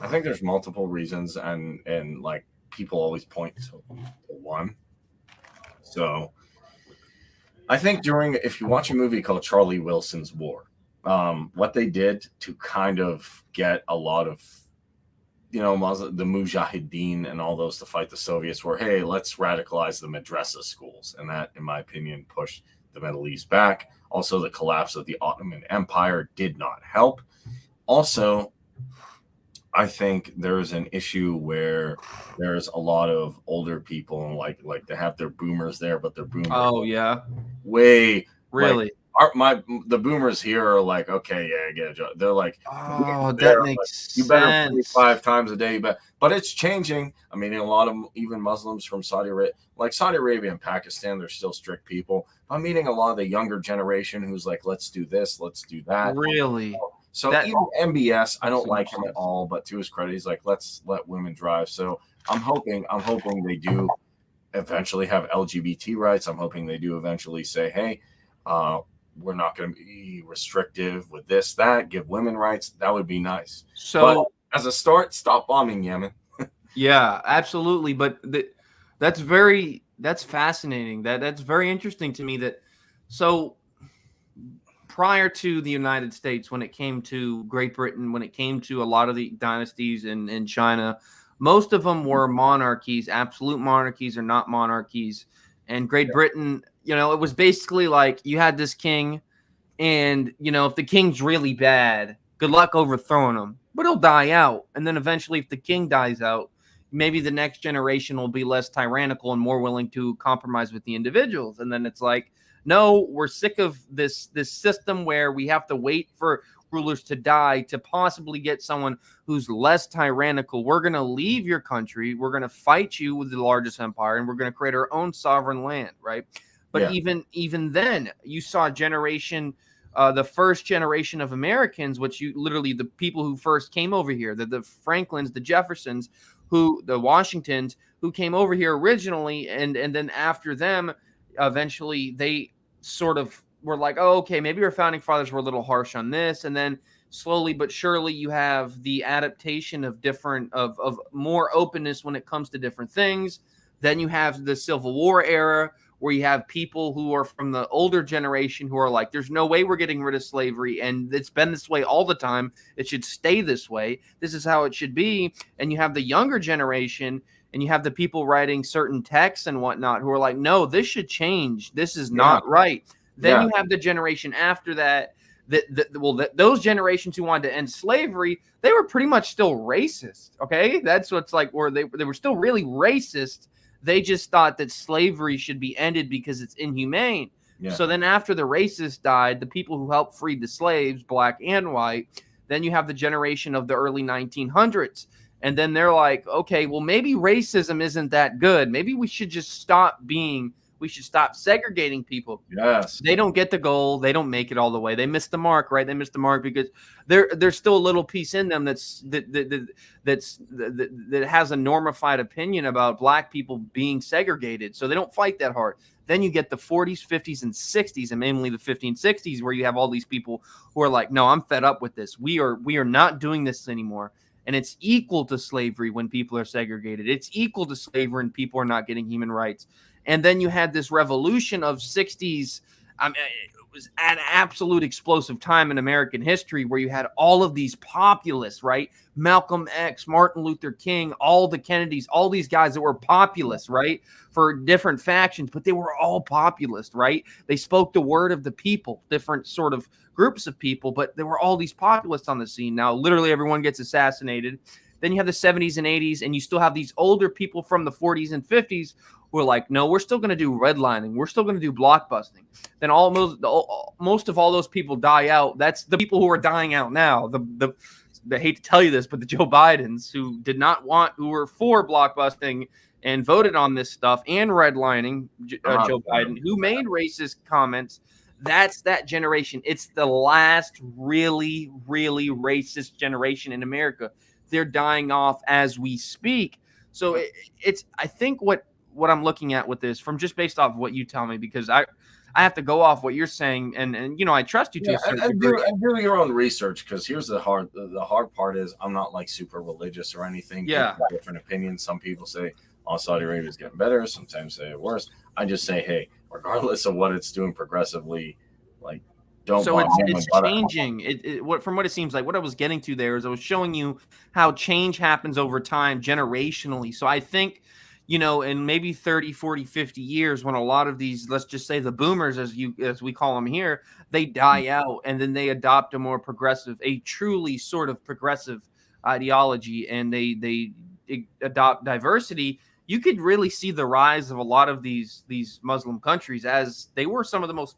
I think there's multiple reasons, and like people always point to one. So I think if you watch a movie called Charlie Wilson's War, what they did to kind of get a lot of, the Mujahideen and all those to fight the Soviets were, hey, let's radicalize the madrasa schools. And that, in my opinion, pushed the Middle East back. Also, the collapse of the Ottoman Empire did not help. Also, I think there's an issue where there's a lot of older people, and like they have their boomers there, but their boomers. Oh yeah, way really. The boomers here are like, okay, yeah, I get a job. They're like, oh, that makes sense. You better pray 5 times a day, but it's changing. I mean, a lot of even Muslims from Saudi Arabia, like Saudi Arabia and Pakistan, they're still strict people. I'm meeting a lot of the younger generation who's like, let's do this, let's do that. Really? So even MBS, I don't like him at all, but to his credit, he's like, let's let women drive. So I'm hoping they do eventually have LGBT rights. I'm hoping they do eventually say, hey, we're not going to be restrictive with this, that, give women rights. That would be nice. So but as a start, stop bombing Yemen. Yeah, absolutely. But that's fascinating. That's very interesting to me. So prior to the United States, when it came to Great Britain, when it came to a lot of the dynasties in China, most of them were monarchies, absolute monarchies or not monarchies. And Great Britain, it was basically like you had this king, and, if the king's really bad, good luck overthrowing him, but he'll die out. And then eventually, if the king dies out, maybe the next generation will be less tyrannical and more willing to compromise with the individuals. And then it's like, no, we're sick of this system where we have to wait for rulers to die to possibly get someone who's less tyrannical. We're going to leave your country. We're going to fight you with the largest empire, and we're going to create our own sovereign land, right? But even then, you saw the first generation of Americans, the people who first came over here, the Franklins, the Jeffersons, the Washingtons, who came over here originally, and then after them, eventually they sort of were like, oh, okay, maybe our founding fathers were a little harsh on this. And then slowly but surely you have the adaptation of more openness when it comes to different things. Then you have the Civil War era, where you have people who are from the older generation who are like, there's no way we're getting rid of slavery, and it's been this way all the time. It should stay this way. This is how it should be. And you have the younger generation, and you have the people writing certain texts and whatnot who are like, no, this should change. This is not right. Then you have the generation after that. Those generations who wanted to end slavery, they were pretty much still racist. Okay, that's what's like, where they were still really racist. They just thought that slavery should be ended because it's inhumane. Yeah. So then after the racists died, the people who helped free the slaves, black and white, then you have the generation of the early 1900s. And then they're like, okay, well, maybe racism isn't that good. Maybe we should just we should stop segregating people. Yes. They don't get the goal. They don't make it all the way. They missed the mark, right? They missed the mark because there's still a little piece in them that has a normified opinion about black people being segregated. So they don't fight that hard. Then you get the 40s, 50s, and 60s, and mainly the 50s and 60s, where you have all these people who are like, no, I'm fed up with this. We are not doing this anymore. And it's equal to slavery when people are segregated. It's equal to slavery when people are not getting human rights. And then you had this revolution of 60s. It was an absolute explosive time in American history where you had all of these populists, right? Malcolm X, Martin Luther King, all the Kennedys, all these guys that were populists, right? For different factions, but they were all populist, right? They spoke the word of the people, different sort of groups of people, but there were all these populists on the scene. Now, literally everyone gets assassinated. Then you have the 70s and 80s, and you still have these older people from the 40s and 50s who are like, no, we're still going to do redlining. We're still going to do blockbusting. Then most of all those people die out. That's the people who are dying out now. I hate to tell you this, but the Joe Bidens who were for blockbusting and voted on this stuff and redlining, Joe Biden, who made racist comments. That's that generation. It's the last really, really racist generation in America. They're dying off as we speak. So I think what I'm looking at with this, from just based off what you tell me, because I have to go off what you're saying, and I trust you to a certain degree. And do your own research, because here's the hard part is I'm not like super religious or anything. Yeah, different opinions. Some people say, "Oh, Saudi Arabia is getting better." Sometimes say worse. I just say, hey, regardless of what it's doing progressively, like don't. So it's changing. From what it seems like, what I was getting to there is I was showing you how change happens over time, generationally. So I think, in maybe 30, 40, 50 years, when a lot of these, let's just say the boomers, as we call them here, they die out, and then they adopt a truly sort of progressive ideology, and they adopt diversity. You could really see the rise of a lot of these Muslim countries, as they were some of the most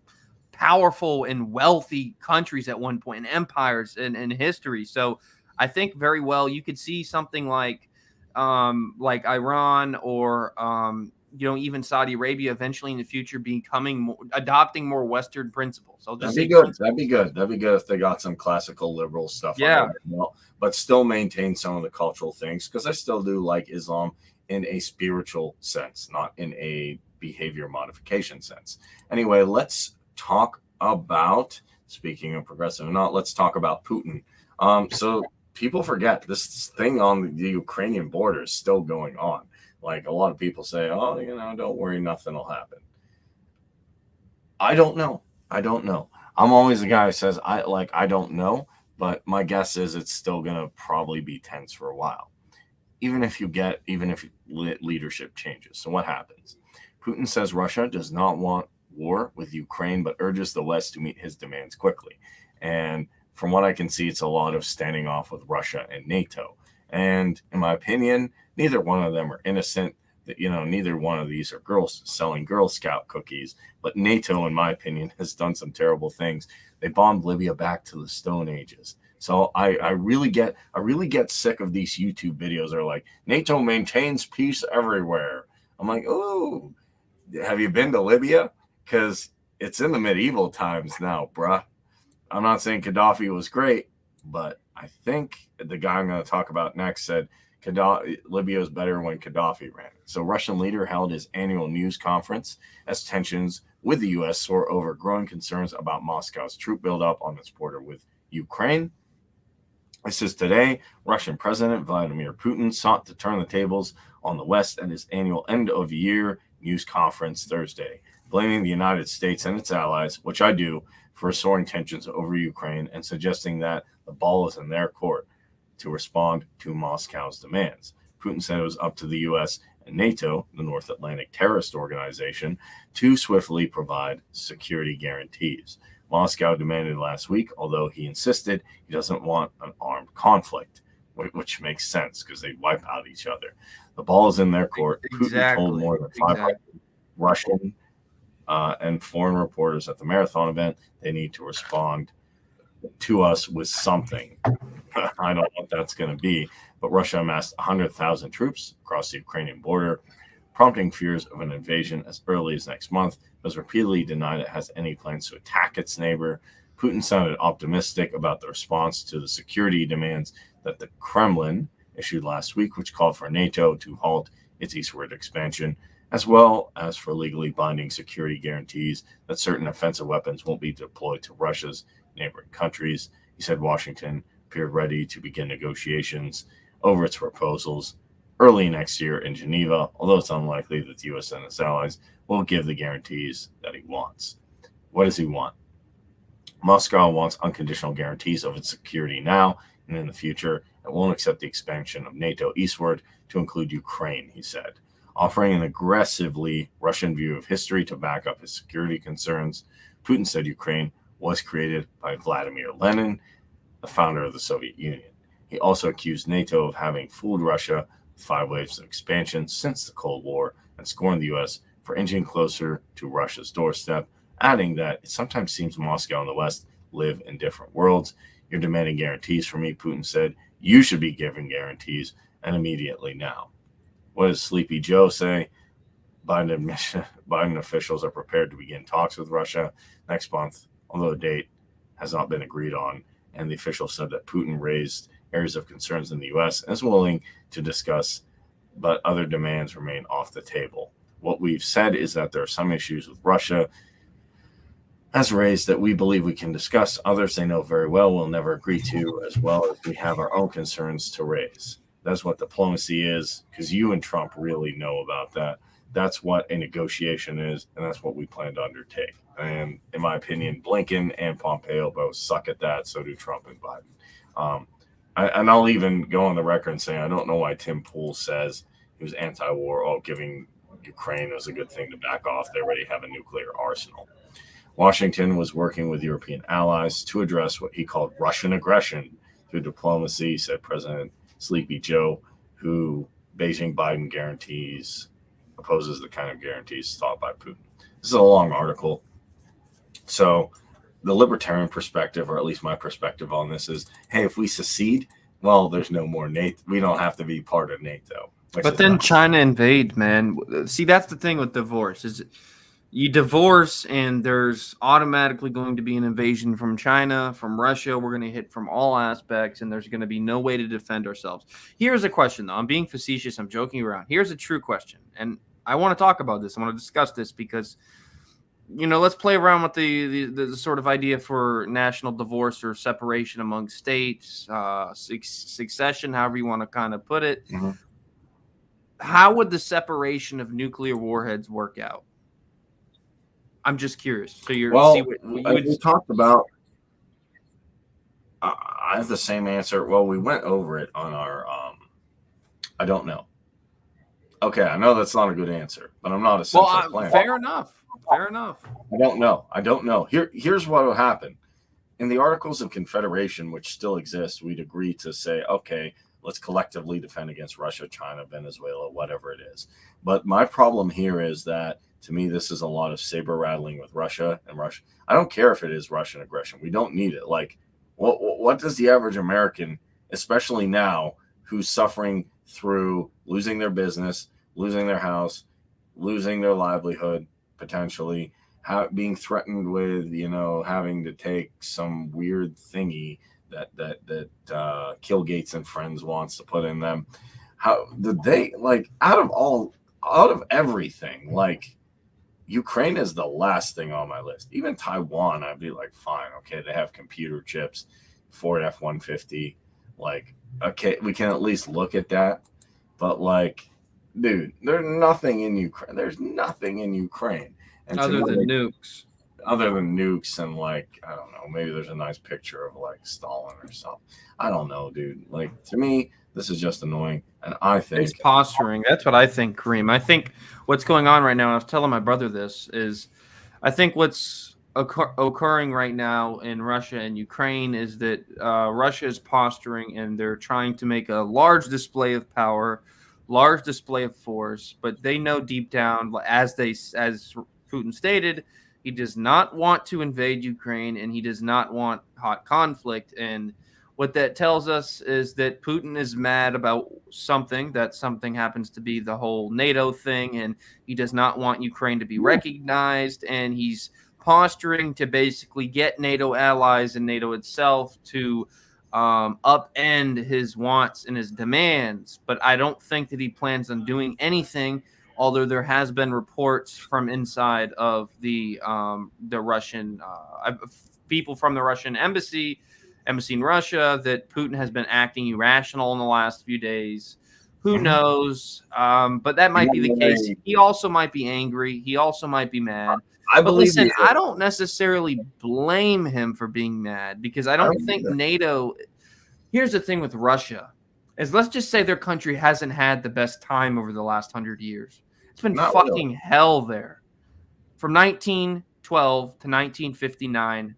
powerful and wealthy countries at one point, and empires in history. So I think very well you could see something like Iran or even Saudi Arabia eventually in the future adopting more Western principles. That'd be good if they got some classical liberal stuff. Yeah, but still maintain some of the cultural things, because I still do like Islam in a spiritual sense, not in a behavior modification sense. Anyway, let's talk about, speaking of progressive or not, let's talk about Putin. So people forget this thing on the Ukrainian border is still going on. Like, a lot of people say, oh, don't worry, nothing will happen. I don't know. I'm always the guy who says, I don't know, but my guess is it's still going to probably be tense for a while. Even if leadership changes. So what happens? Putin says Russia does not want war with Ukraine, but urges the West to meet his demands quickly. And from what I can see, it's a lot of standing off with Russia and NATO. And in my opinion, neither one of them are innocent. Neither one of these are girls selling Girl Scout cookies. But NATO, in my opinion, has done some terrible things. They bombed Libya back to the Stone Ages. So I really get sick of these YouTube videos that are like, NATO maintains peace everywhere. I'm like, oh, have you been to Libya? Because it's in the medieval times now, bruh. I'm not saying Gaddafi was great, but I think the guy I'm going to talk about next said Libya was better when Gaddafi ran it. So Russian leader held his annual news conference as tensions with the U.S. soar over growing concerns about Moscow's troop buildup on its border with Ukraine. This is today. Russian President Vladimir Putin sought to turn the tables on the West at his annual end-of-year news conference Thursday, blaming the United States and its allies, which I do, for soaring tensions over Ukraine, and suggesting that the ball is in their court to respond to Moscow's demands. Putin said it was up to the U.S. and NATO, the North Atlantic Terrorist Organization, to swiftly provide security guarantees. Moscow demanded last week, although he insisted he doesn't want an armed conflict, which makes sense because they wipe out each other. The ball is in their court. Putin told more than 500 Russian and foreign reporters at the marathon event they need to respond to us with something. I don't know what that's going to be, but Russia amassed 100,000 troops across the Ukrainian border, prompting fears of an invasion as early as next month, but has repeatedly denied it has any plans to attack its neighbor. Putin sounded optimistic about the response to the security demands that the Kremlin issued last week, which called for NATO to halt its eastward expansion, as well as for legally binding security guarantees that certain offensive weapons won't be deployed to Russia's neighboring countries. He said Washington appeared ready to begin negotiations over its proposals early next year in Geneva, although it's unlikely that the U.S. and its allies will give the guarantees that he wants. What does he want? Moscow wants unconditional guarantees of its security now and in the future. It won't accept the expansion of NATO eastward to include Ukraine, he said, offering an aggressively Russian view of history to back up his security concerns. Putin said Ukraine was created by Vladimir Lenin, the founder of the Soviet Union. He also accused NATO of having fooled Russia with 5 waves of expansion since the Cold War and scorned the U.S. for inching closer to Russia's doorstep, adding that it sometimes seems Moscow and the West live in different worlds. You're demanding guarantees from me, Putin said. You should be giving guarantees, and immediately now. What does Sleepy Joe say? Biden officials are prepared to begin talks with Russia next month, although a date has not been agreed on. And the official said that Putin raised areas of concerns in the U.S. and is willing to discuss, but other demands remain off the table. What we've said is that there are some issues with Russia as raised that we believe we can discuss. Others they know very well we'll never agree to, as well as we have our own concerns to raise. That's what diplomacy is, because you and Trump really know about that. That's what a negotiation is, and that's what we plan to undertake. And in my opinion, Blinken and Pompeo both suck at that. So do Trump and Biden. And I'll even go on the record and say I don't know why Tim Pool says he was anti-war. Oh, giving Ukraine was a good thing to back off. They already have a nuclear arsenal. Washington was working with European allies to address what he called Russian aggression through diplomacy, said President Sleepy Joe, who Beijing Biden guarantees opposes the kind of guarantees thought by Putin. This is a long article. So the libertarian perspective, or at least my perspective on this is, hey, if we secede, well, there's no more NATO. We don't have to be part of NATO. But then China invade, man. See, that's the thing with divorce is you divorce and there's automatically going to be an invasion from China, from Russia. We're going to hit from all aspects, and there's going to be no way to defend ourselves. Here's a question, though. I'm being facetious. I'm joking around. Here's a true question, and I want to talk about this. I want to discuss this because, you know, let's play around with the sort of idea for national divorce or separation among states, succession, however you want to kind of put it. Mm-hmm. How would the separation of nuclear warheads work out? I'm just curious. So you're we talked about. I have the same answer. Well, we went over it on our. I don't know. Okay, I know that's not a good answer, but I'm not a central planner. Fair enough. Fair enough. I don't know. Here's what will happen. In the Articles of Confederation, which still exist, we'd agree to say, okay, let's collectively defend against Russia, China, Venezuela, whatever it is. But my problem here is that, to me, this is a lot of saber rattling with Russia and Russia. I don't care if it is Russian aggression. We don't need it. Like, what does the average American, especially now, who's suffering through losing their business, losing their house, losing their livelihood, potentially, being threatened with, having to take some weird thingy that Kill Gates and Friends wants to put in them. How did they, like, out of everything, like, Ukraine is the last thing on my list. Even Taiwan, I'd be like, fine, okay, they have computer chips, Ford F-150, like, okay, we can at least look at that. But, like, dude, there's nothing in Ukraine. There's nothing in Ukraine. And other than nukes. Other than nukes and, like, I don't know, maybe there's a nice picture of, like, Stalin or something. I don't know, dude. Like, to me, This is just annoying. And I think It's posturing. That's what I think, Kareem. I think what's going on right now, and I was telling my brother this, is I think what's occurring right now in Russia and Ukraine is that Russia is posturing and they're trying to make a large display of power, large display of force, but they know deep down, as Putin stated, he does not want to invade Ukraine and he does not want hot conflict. And what that tells us is that Putin is mad about something. That something happens to be the whole NATO thing, and he does not want Ukraine to be recognized, and he's posturing to basically get NATO allies and NATO itself to upend his wants and his demands. But I don't think that he plans on doing anything, although there has been reports from inside of the Russian people from the Russian embassy in Russia that Putin has been acting irrational in the last few days. Who knows? But that might be the case. He also might be angry. He also might be mad. But listen, I don't necessarily blame him for being mad because I don't think NATO. Here's the thing with Russia is let's just say their country hasn't had the best time over the last 100 years. It's been fucking hell there. From 1912 to 1959,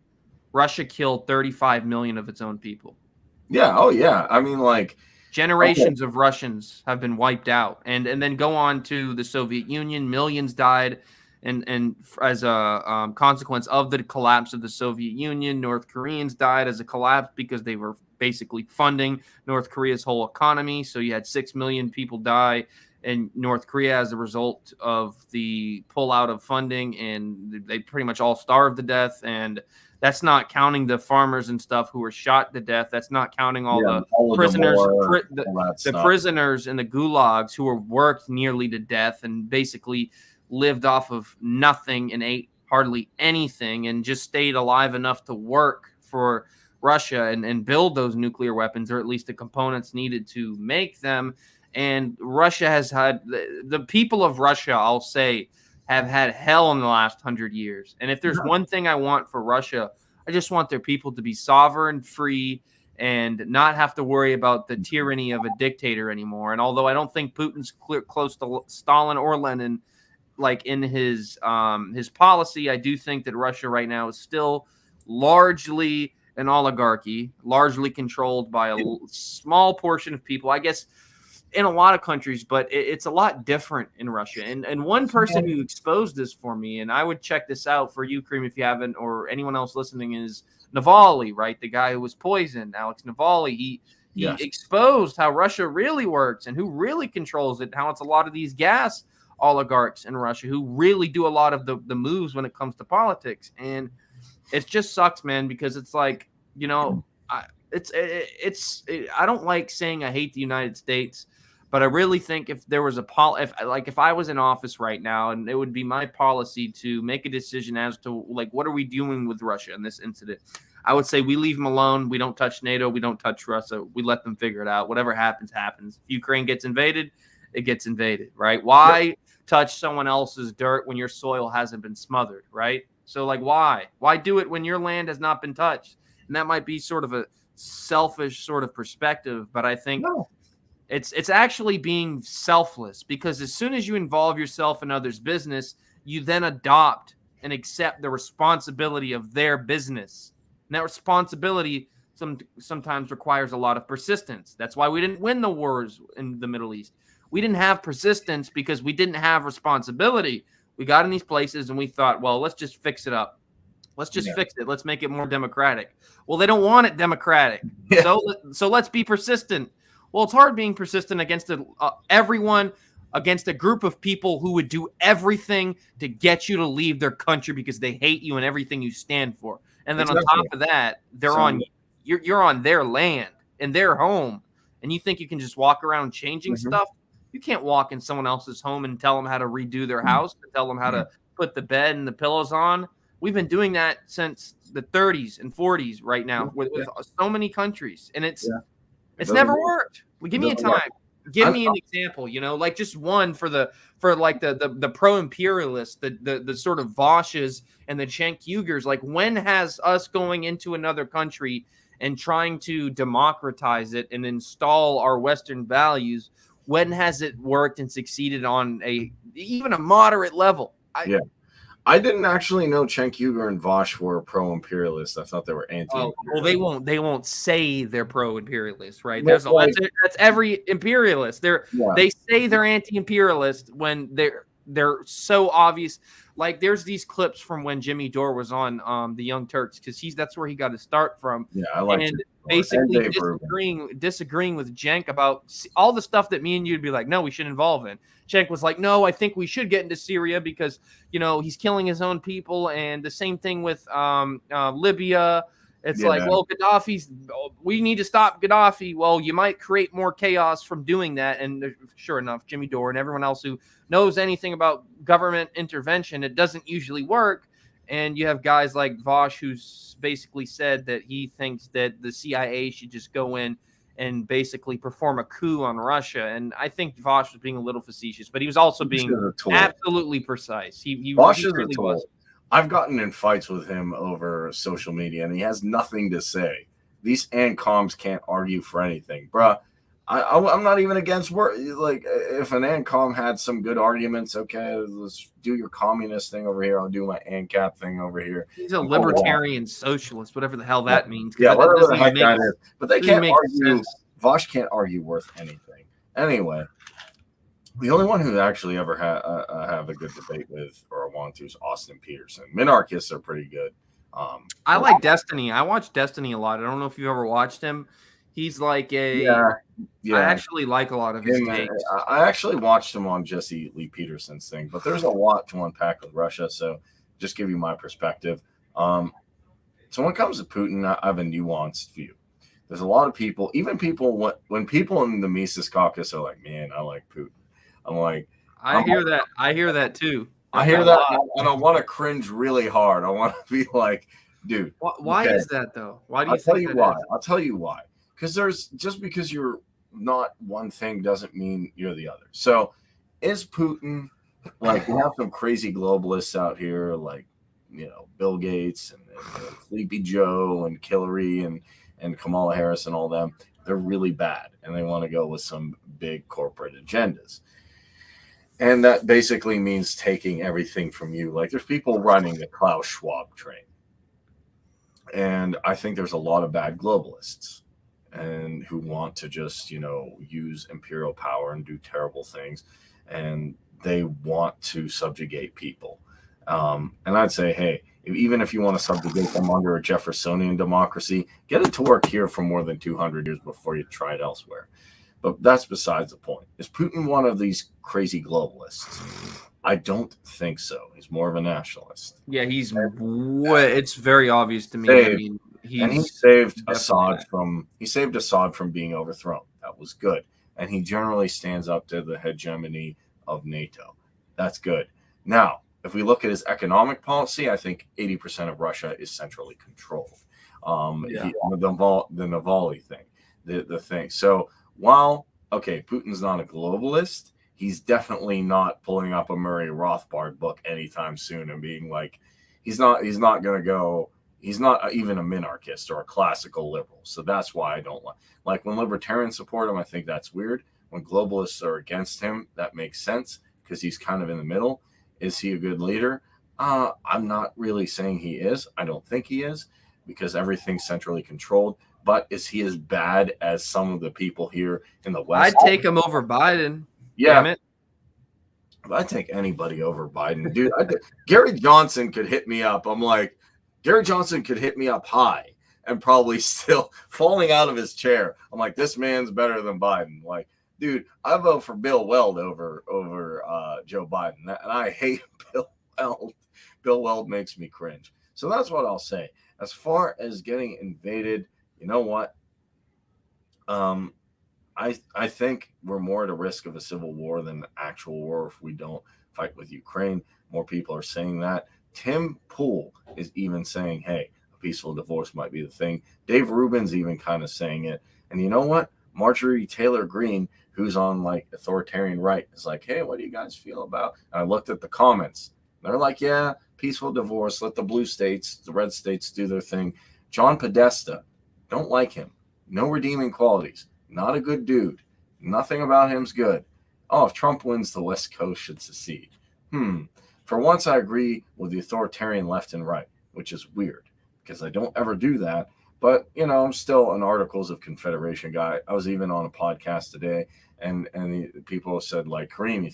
Russia killed 35 million of its own people. Yeah. Oh, yeah. I mean, like generations of Russians have been wiped out, and then go on to the Soviet Union. Millions died, and as a consequence of the collapse of the Soviet Union, North Koreans died as a collapse because they were basically funding North Korea's whole economy. So you had 6 million people die in North Korea as a result of the pullout of funding, and they pretty much all starved to death. And that's not counting the farmers and stuff who were shot to death. That's not counting all the prisoners, the prisoners in the gulags who were worked nearly to death and basically lived off of nothing and ate hardly anything and just stayed alive enough to work for Russia and build those nuclear weapons, or at least the components needed to make them. And Russia has had the people of Russia, I'll say, have had hell in the last 100 years. And if there's one thing I want for Russia, I just want their people to be sovereign, free, and not have to worry about the tyranny of a dictator anymore. And although I don't think Putin's close to Stalin or Lenin, like in his policy, I do think that Russia right now is still largely an oligarchy, largely controlled by a small portion of people. I guess in a lot of countries, but it's a lot different in Russia. And one person who exposed this for me, and I would check this out for you, Kareem, if you haven't, or anyone else listening, is Navalny, right? The guy who was poisoned, Alex Navalny. He exposed how Russia really works and who really controls it, how it's a lot of these gas oligarchs in Russia who really do a lot of the moves when it comes to politics. And it just sucks, man, because it's like, you know, I don't like saying I hate the United States, but I really think if there was if I was in office right now, and it would be my policy to make a decision as to like, what are we doing with Russia in this incident? I would say we leave them alone. We don't touch NATO. We don't touch Russia. We let them figure it out. Whatever happens, happens. If Ukraine gets invaded, it gets invaded, right? Why touch someone else's dirt when your soil hasn't been smothered, right? So like, why do it when your land has not been touched? And that might be sort of a selfish sort of perspective, but I think it's actually being selfless, because as soon as you involve yourself in others' business, you then adopt and accept the responsibility of their business. And that responsibility sometimes requires a lot of persistence. That's why we didn't win the wars in the Middle East. We didn't have persistence because we didn't have responsibility. We got in these places and we thought, well, let's just fix it up. Let's just fix it. Let's make it more democratic. Well, they don't want it democratic. Yeah. So let's be persistent. Well, it's hard being persistent against everyone, against a group of people who would do everything to get you to leave their country because they hate you and everything you stand for. And then on top of that, you're on their land and their home, and you think you can just walk around changing stuff? You can't walk in someone else's home and tell them how to redo their house, and tell them how to put the bed and the pillows on. We've been doing that since the 30s and 40s right now with so many countries, and it's never worked. Well, give me a time. Give me an example, you know, like just one for the pro-imperialists, the sort of Voshes and the Cenk Uyghurs. Like, when has us going into another country and trying to democratize it and install our Western values. When has it worked and succeeded on even a moderate level? Yeah. I didn't actually know Cenk Uygur and Vosh were pro-imperialist. I thought they were anti-imperialist. Well, they won't say they're pro-imperialist, right? Well, That's every imperialist. Yeah. They say they're anti-imperialist when they're so obvious. Like there's these clips from when Jimmy Dore was on the Young Turks, because that's where he got his start from. Yeah, I like and it. basically And disagreeing with Cenk about all the stuff that me and you'd be like, no, we should involve in. Cenk was like, no, I think we should get into Syria because he's killing his own people, and the same thing with Libya. It's like, well, we need to stop Gaddafi. Well, you might create more chaos from doing that. And sure enough, Jimmy Dore and everyone else who knows anything about government intervention, it doesn't usually work. And you have guys like Vosh, who's basically said that he thinks that the CIA should just go in and basically perform a coup on Russia. And I think Vosh was being a little facetious, but he was also being absolutely precise. Vosh is a tool. I've gotten in fights with him over social media, and he has nothing to say. These ANCOMs can't argue for anything, bruh. I'm not even against work. Like, if an ANCOM had some good arguments, okay, let's do your communist thing over here. I'll do my ANCAP thing over here. He's a libertarian socialist, whatever the hell that means. Yeah, whatever the heck that is. But they can't argue. Vosh can't argue worth anything. Anyway, the only one who actually ever have a good debate with or want to is Austin Peterson. Minarchists are pretty good. I like Destiny. I watch Destiny a lot. I don't know if you've ever watched him. He's like I actually like a lot of his takes. I actually watched him on Jesse Lee Peterson's thing, but there's a lot to unpack with Russia. So just give you my perspective. So when it comes to Putin, I have a nuanced view. There's a lot of people, even people, when people in the Mises caucus are like, man, I like Putin. I'm like, I hear that. I hear that too. I hear that, and I want to cringe really hard. I want to be like, dude. Why is that though? Why do you think that is? I'll tell you why. Because because you're not one thing doesn't mean you're the other. So is Putin, like, we have some crazy globalists out here, like, Bill Gates and Sleepy Joe and Hillary and Kamala Harris and all them. They're really bad, and they want to go with some big corporate agendas. And that basically means taking everything from you. Like, there's people running the Klaus Schwab train. And I think there's a lot of bad globalists and who want to just, use imperial power and do terrible things. And they want to subjugate people. And I'd say, hey, even if you want to subjugate them under a Jeffersonian democracy, get it to work here for more than 200 years before you try it elsewhere. But that's besides the point. Is Putin one of these crazy globalists? I don't think so. He's more of a nationalist. Yeah, it's very obvious to me. He saved Assad from being overthrown. That was good. And he generally stands up to the hegemony of NATO. That's good. Now, if we look at his economic policy, I think 80% of Russia is centrally controlled. The Navalny thing, the thing. So while, Putin's not a globalist, he's definitely not pulling up a Murray Rothbard book anytime soon and being like, he's not even a minarchist or a classical liberal. So that's why I don't like when libertarians support him. I think that's weird. When globalists are against him, that makes sense because he's kind of in the middle. Is he a good leader? I'm not really saying he is. I don't think he is because everything's centrally controlled. But is he as bad as some of the people here in the West? I'd take him over Biden. Yeah. Damn it. I'd take anybody over Biden. Dude, Gary Johnson could hit me up. I'm like, Gary Johnson could hit me up high and probably still falling out of his chair. I'm like, this man's better than Biden. Like, dude, I vote for Bill Weld over Joe Biden. And I hate Bill Weld. Bill Weld makes me cringe. So that's what I'll say. As far as getting invaded, you know what? I think we're more at a risk of a civil war than actual war if we don't fight with Ukraine. More people are saying that. Tim Pool is even saying, hey, a peaceful divorce might be the thing. Dave Rubin's even kind of saying it. And you know what? Marjorie Taylor Greene, who's on like authoritarian right, is like, hey, what do you guys feel about? And I looked at the comments. They're like, yeah, peaceful divorce. Let the blue states, the red states do their thing. John Podesta, Don't like him. No redeeming qualities. Not a good dude. Nothing about him's good. Oh, if Trump wins, the West Coast should secede. For once, I agree with the authoritarian left and right, which is weird because I don't ever do that. But, I'm still an Articles of Confederation guy. I was even on a podcast today, and the people said, like, Kareem,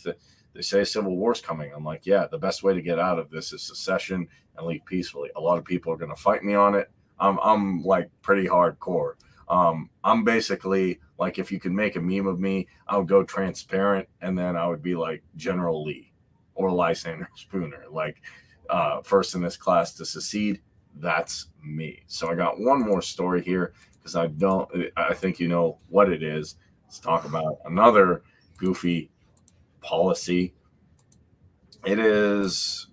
they say a civil war's coming. I'm like, yeah, the best way to get out of this is secession and leave peacefully. A lot of people are going to fight me on it. I'm like pretty hardcore. I'm basically like, if you could make a meme of me, I would go transparent, and then I would be like General Lee or Lysander Spooner, like first in this class to secede. That's me. So I got one more story here because I think you know what it is. Let's talk about another goofy policy. It is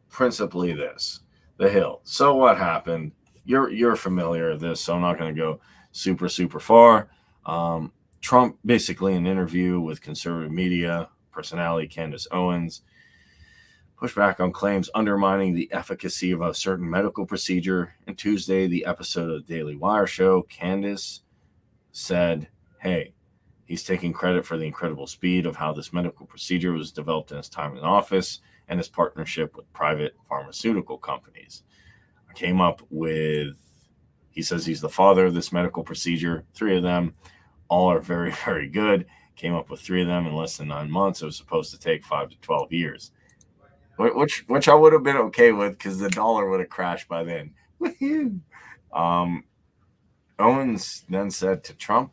principally this: the Hill. So what happened? You're familiar with this, so I'm not going to go super far. Trump, basically, in an interview with conservative media personality Candace Owens, pushed back on claims undermining the efficacy of a certain medical procedure. And Tuesday, the episode of the Daily Wire show, Candace said, hey, he's taking credit for the incredible speed of how this medical procedure was developed in his time in office and his partnership with private pharmaceutical companies. I came up with, he says he's the father of this medical procedure. 3 of them, all are very, very good. Came up with 3 of them in less than 9 months. It was supposed to take 5 to 12 years. Which I would have been okay with because the dollar would have crashed by then. Owens then said to Trump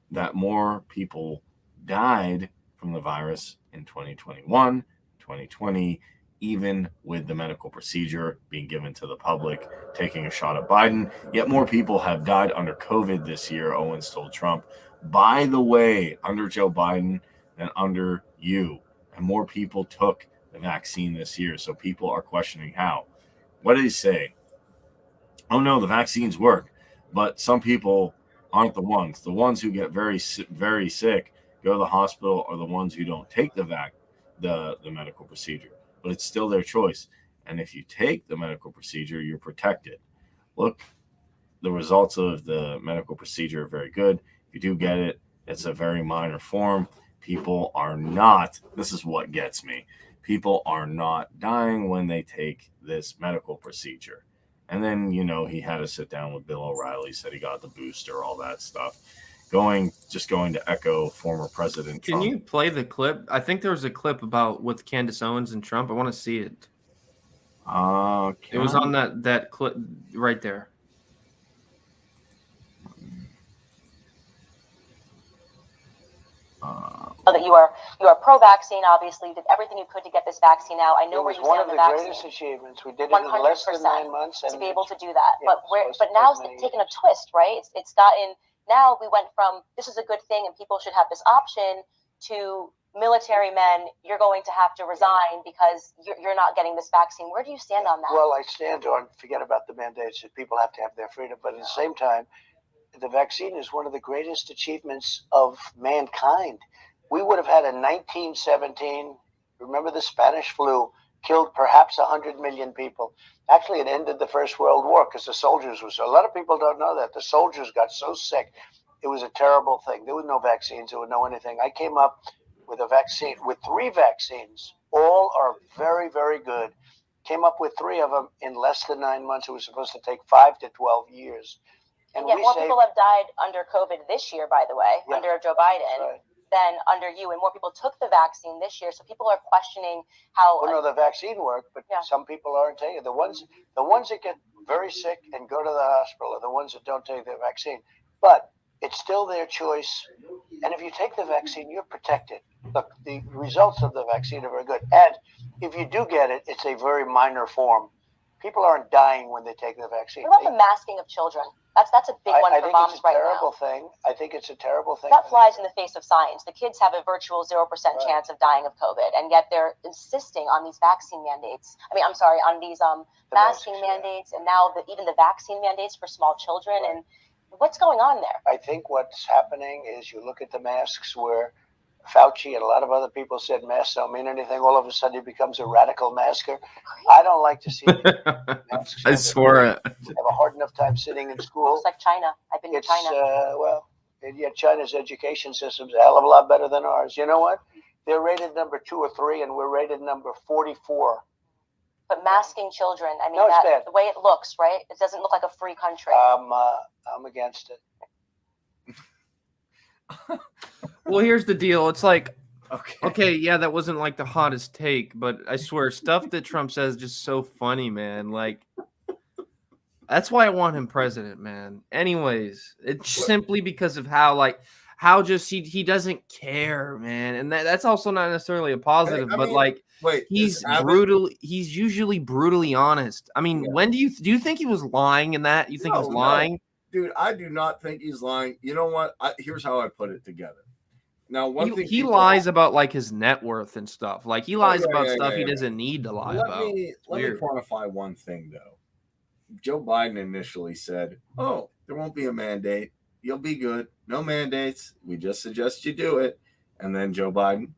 that more people died from the virus in 2021, 2020, even with the medical procedure being given to the public, taking a shot at Biden. Yet more people have died under COVID this year, Owens told Trump. By the way, under Joe Biden than under you. And more people took the vaccine this year. So people are questioning how. What did he say? Oh no, the vaccines work, but some people aren't the ones. The ones who get very, very sick, go to the hospital, are the ones who don't take the medical procedure. But it's still their choice. And if you take the medical procedure, you're protected. Look, the results of the medical procedure are very good. If you do get it, it's a very minor form. People are not, this is what gets me, people are not dying when they take this medical procedure. And then, he had to sit down with Bill O'Reilly, said he got the booster, all that stuff. Going to echo former President Trump. Can you play the clip? I think there was a clip about with Candace Owens and Trump. I want to see it. It was on that clip right there. That you are pro-vaccine. Obviously, you did everything you could to get this vaccine out. I know where you stand on the vaccine. It was one of the greatest achievements. We did it in less than 9 months, to be able to do that. Yeah, but now it's taken a twist, right? It's gotten, now we went from this is a good thing and people should have this option to military men, you're going to have to resign because you're not getting this vaccine. Where do you stand on that? Well, I stand on, forget about the mandates, that people have to have their freedom, but at the same time, the vaccine is one of the greatest achievements of mankind. We would have had in 1917, remember the Spanish flu, killed perhaps 100 million people. Actually, it ended the First World War because the soldiers were so, a lot of people don't know that. The soldiers got so sick. It was a terrible thing. There were no vaccines. There was no anything. I came up with a vaccine, with 3 vaccines. All are very, very good. Came up with 3 of them in less than 9 months. It was supposed to take 5 to 12 years. And yet more people have died under COVID this year, by the way, under Joe Biden, than under you. And more people took the vaccine this year. So people are questioning how... Well, no, the vaccine worked, but some people aren't taking it. The ones that get very sick and go to the hospital are the ones that don't take the vaccine. But it's still their choice. And if you take the vaccine, you're protected. Look, the results of the vaccine are very good. And if you do get it, it's a very minor form. People aren't dying when they take the vaccine. What about the masking of children? That's a big one for moms right now. I think it's a terrible thing. That flies in the face of science. The kids have a virtual 0% chance of dying of COVID, and yet they're insisting on these vaccine mandates. On these masking mandates, and now even the vaccine mandates for small children. And what's going on there? I think what's happening is you look at the masks where Fauci and a lot of other people said masks don't mean anything. All of a sudden, he becomes a radical masker. I don't like to see masks. I swear it. I have a hard enough time sitting in school. It's like China. I've been to China. And yet China's education system's a hell of a lot better than ours. You know what? They're rated number 2 or 3, and we're rated number 44. But masking children, I mean, No, it's bad. the way it looks, right? It doesn't look like a free country. I'm against it. Well, here's the deal. It's like, Okay. okay, yeah, that wasn't like the hottest take, but I swear, stuff that Trump says is just so funny, man. Like, that's why I want him president, man. Anyways, it's simply because of how just he doesn't care, man, and that's also not necessarily a positive, I but mean, like wait, he's is Abbott- brutal. He's usually brutally honest. I mean, Yeah. when do you think he was lying in that? You think he was No. lying? Dude, I do not think he's lying. You know what? Here's how I put it together. Now, one thing He people- lies about like his net worth and stuff. Like he lies yeah, about yeah, stuff yeah, he yeah. doesn't need to lie Let about. me quantify one thing though. Joe Biden initially said, "Oh, there won't be a mandate. You'll be good. No mandates. We just suggest you do it." And then Joe Biden.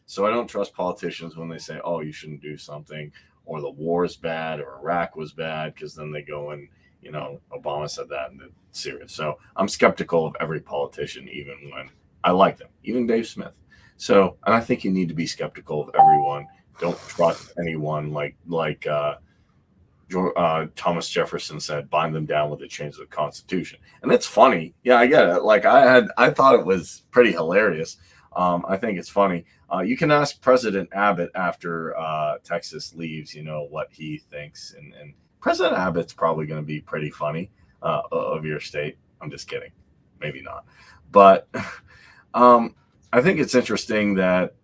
So I don't trust politicians when they say, "Oh, you shouldn't do something," or the war is bad, or Iraq was bad, because then they go and Obama said that and it's serious. So I'm skeptical of every politician, even when I like them, even Dave Smith. So, and I think you need to be skeptical of everyone. Don't trust anyone like Thomas Jefferson said, bind them down with the chains of the Constitution. And it's funny. Yeah, I get it. Like I thought it was pretty hilarious. I think it's funny. You can ask President Abbott after Texas leaves, what he thinks. And President Abbott's probably going to be pretty funny of your state. I'm just kidding. Maybe not. But I think it's interesting that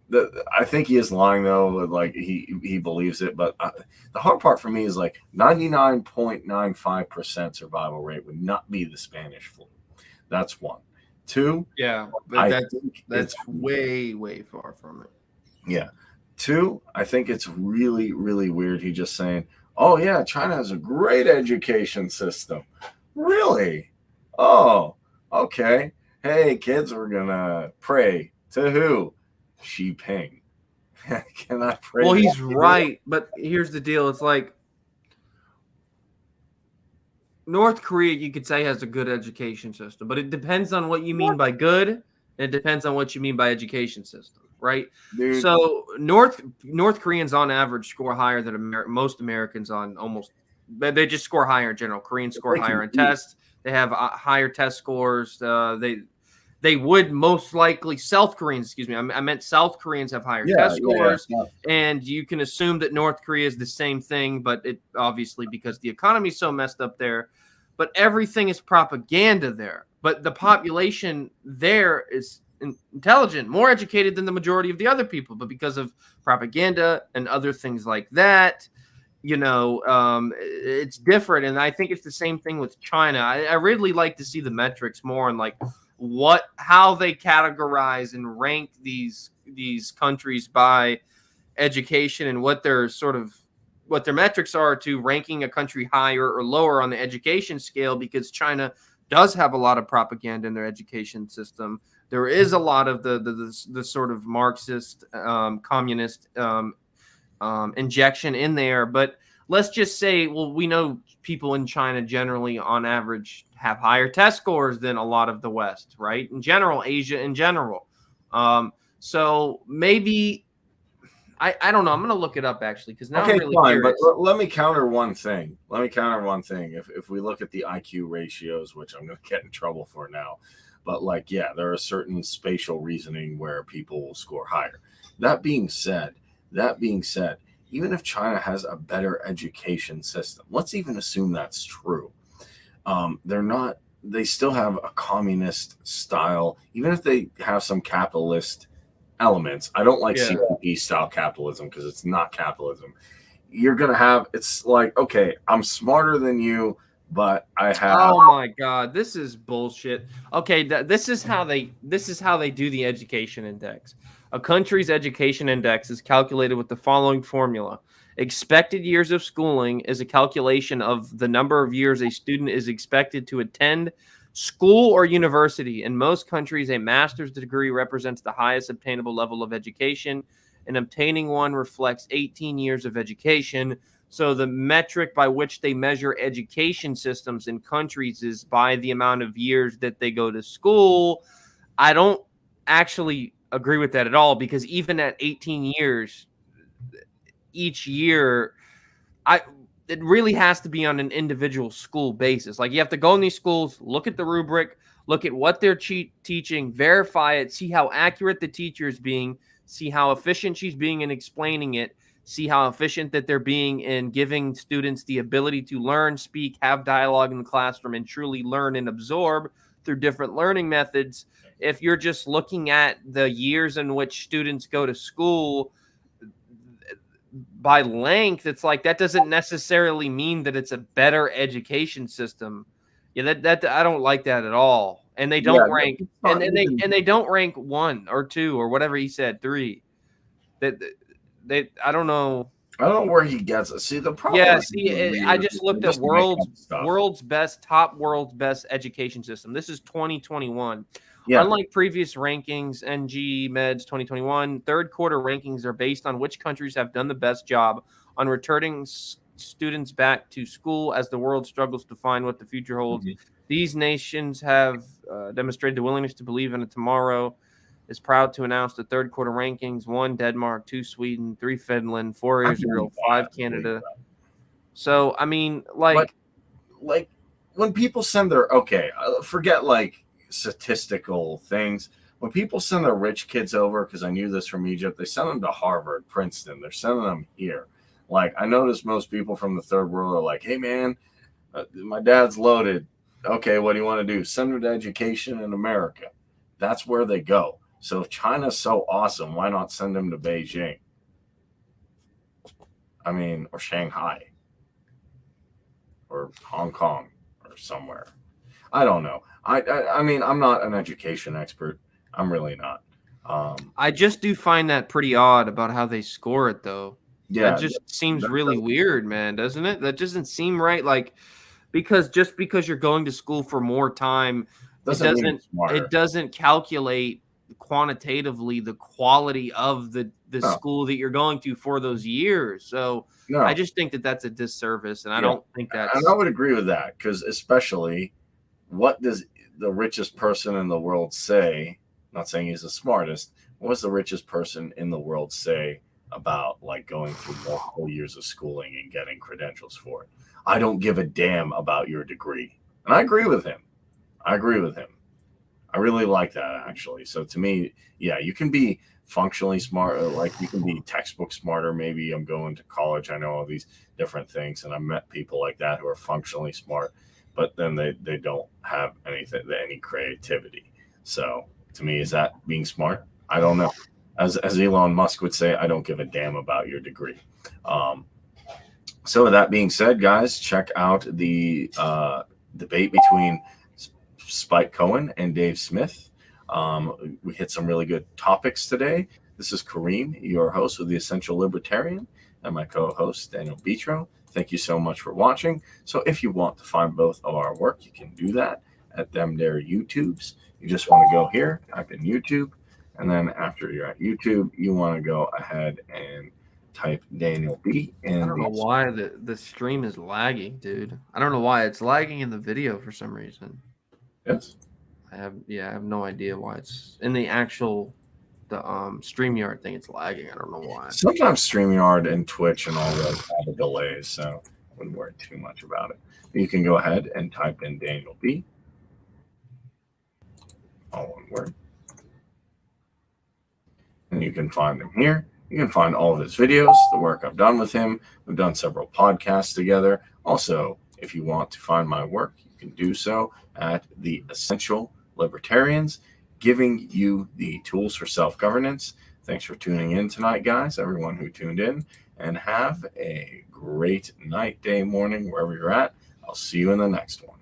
I think he is lying though. Like he believes it, but the hard part for me is like 99.95% survival rate would not be the Spanish flu. That's one. Two. Yeah, that's way far from it. Yeah. Two. I think it's really, really weird. He just saying, "Oh yeah, China has a great education system." Really? Oh, okay. Hey kids, we're gonna pray to who? Xi Jinping. Can I pray? Well, he's right, but here's the deal. It's like North Korea, you could say, has a good education system, but it depends on what you mean by good, and it depends on what you mean by education system, right? Dude. So North Koreans on average score higher than most Americans on almost. They just score higher in general. Koreans score higher in tests. They have higher test scores. They would most likely South Koreans. Excuse me, I meant South Koreans have higher test scores, and you can assume that North Korea is the same thing. But it obviously because the economy is so messed up there, but everything is propaganda there. But the population there is intelligent, more educated than the majority of the other people. But because of propaganda and other things like that, it's different. And I think it's the same thing with China. I really like to see the metrics more on like how they categorize and rank these countries by education and what their metrics are to ranking a country higher or lower on the education scale, because China does have a lot of propaganda in their education system. There is a lot of the sort of Marxist, communist injection in there. But let's just say, well, we know people in China generally on average have higher test scores than a lot of the West, right? In general, Asia in general. So maybe, I don't know. I'm going to look it up actually, because now I'm really curious. But let me counter one thing. If we look at the IQ ratios, which I'm going to get in trouble for now, but there are certain spatial reasoning where people will score higher. That being said, even if China has a better education system, let's even assume that's true. They still have a communist style, even if they have some capitalist elements. I don't like CPP style capitalism because it's not capitalism. You're going to have, it's like, okay, I'm smarter than you, but I have. Oh my God, this is bullshit. Okay, this is how they do the education index. A country's education index is calculated with the following formula. Expected years of schooling is a calculation of the number of years a student is expected to attend School or university. In most countries, a master's degree represents the highest obtainable level of education, and obtaining one reflects 18 years of education. So the metric by which they measure education systems in countries is by the amount of years that they go to school. I don't actually agree with that at all, because even at 18 years, each year, it really has to be on an individual school basis. Like, you have to go in these schools, look at the rubric, look at what they're teaching, verify it, see how accurate the teacher is being, see how efficient she's being in explaining it, see how efficient that they're being in giving students the ability to learn, speak, have dialogue in the classroom, and truly learn and absorb through different learning methods. If you're just looking at the years in which students go to school by length, it's like that doesn't necessarily mean that it's a better education system. Yeah, that I don't like that at all. And they don't rank, and they don't rank 1 or 2 or whatever he said, 3. That they I don't know. I don't know where he gets it. See, the problem. Yeah, see, I just looked at world's best education system. This is 2021. Yeah. Unlike previous rankings, NG Meds 2021, third quarter rankings are based on which countries have done the best job on returning students back to school as the world struggles to find what the future holds. Mm-hmm. These nations have demonstrated the willingness to believe in a tomorrow. Is proud to announce the third quarter rankings: 1 Denmark, 2 Sweden, 3 Finland, 4 Israel, 5 Canada. So, I mean, like when people send their, forget like statistical things. When people send their rich kids over, because I knew this from Egypt, they send them to Harvard, Princeton. They're sending them here. Like, I notice most people from the third world are like, hey, man, my dad's loaded. Okay, what do you want to do? Send them to education in America. That's where they go. So if China's so awesome, why not send them to Beijing? I mean, or Shanghai, or Hong Kong, or somewhere. I don't know. I mean, I'm not an education expert. I'm really not. I just do find that pretty odd about how they score it, though. Yeah, that just seems really weird, man, doesn't it? That doesn't seem right. Like, because you're going to school for more time, it doesn't calculate quantitatively the quality of the school that you're going to for those years. So I just think that that's a disservice, and I don't think that's. And I would agree with that, because especially, what does the richest person in the world say? Not saying he's the smartest. What does the richest person in the world say about like going through multiple years of schooling and getting credentials for it? I don't give a damn about your degree. And I agree with him. I really like that, actually. So to me, yeah, you can be functionally smart, like you can be textbook smarter. Maybe I'm going to college. I know all these different things, and I've met people like that who are functionally smart, but then they don't have any creativity. So to me, is that being smart? I don't know. As Elon Musk would say, I don't give a damn about your degree. So with that being said, guys, check out the debate between Spike Cohen and Dave Smith. We hit some really good topics today. This is Kareem, your host with the Essential Libertarian, and my co-host, Daniel Bitro. Thank you so much for watching. So if you want to find both of our work, you can do that at them there YouTubes. You just want to go here, type in YouTube, and then after you're at YouTube, you want to go ahead and type Daniel B. And I don't know why the stream is lagging, dude. I don't know why it's lagging in the video for some reason. Yes. I have no idea why it's in the actual StreamYard thing. It's lagging. I don't know why. Sometimes StreamYard and Twitch and all those have a delay, so I wouldn't worry too much about it. You can go ahead and type in Daniel B. All one word. And you can find him here. You can find all of his videos, the work I've done with him. We've done several podcasts together. Also, if you want to find my work, you can do so at the Essential Libertarians, giving you the tools for self-governance. Thanks for tuning in tonight, guys, everyone who tuned in, and have a great night, day, morning, wherever you're at. I'll see you in the next one.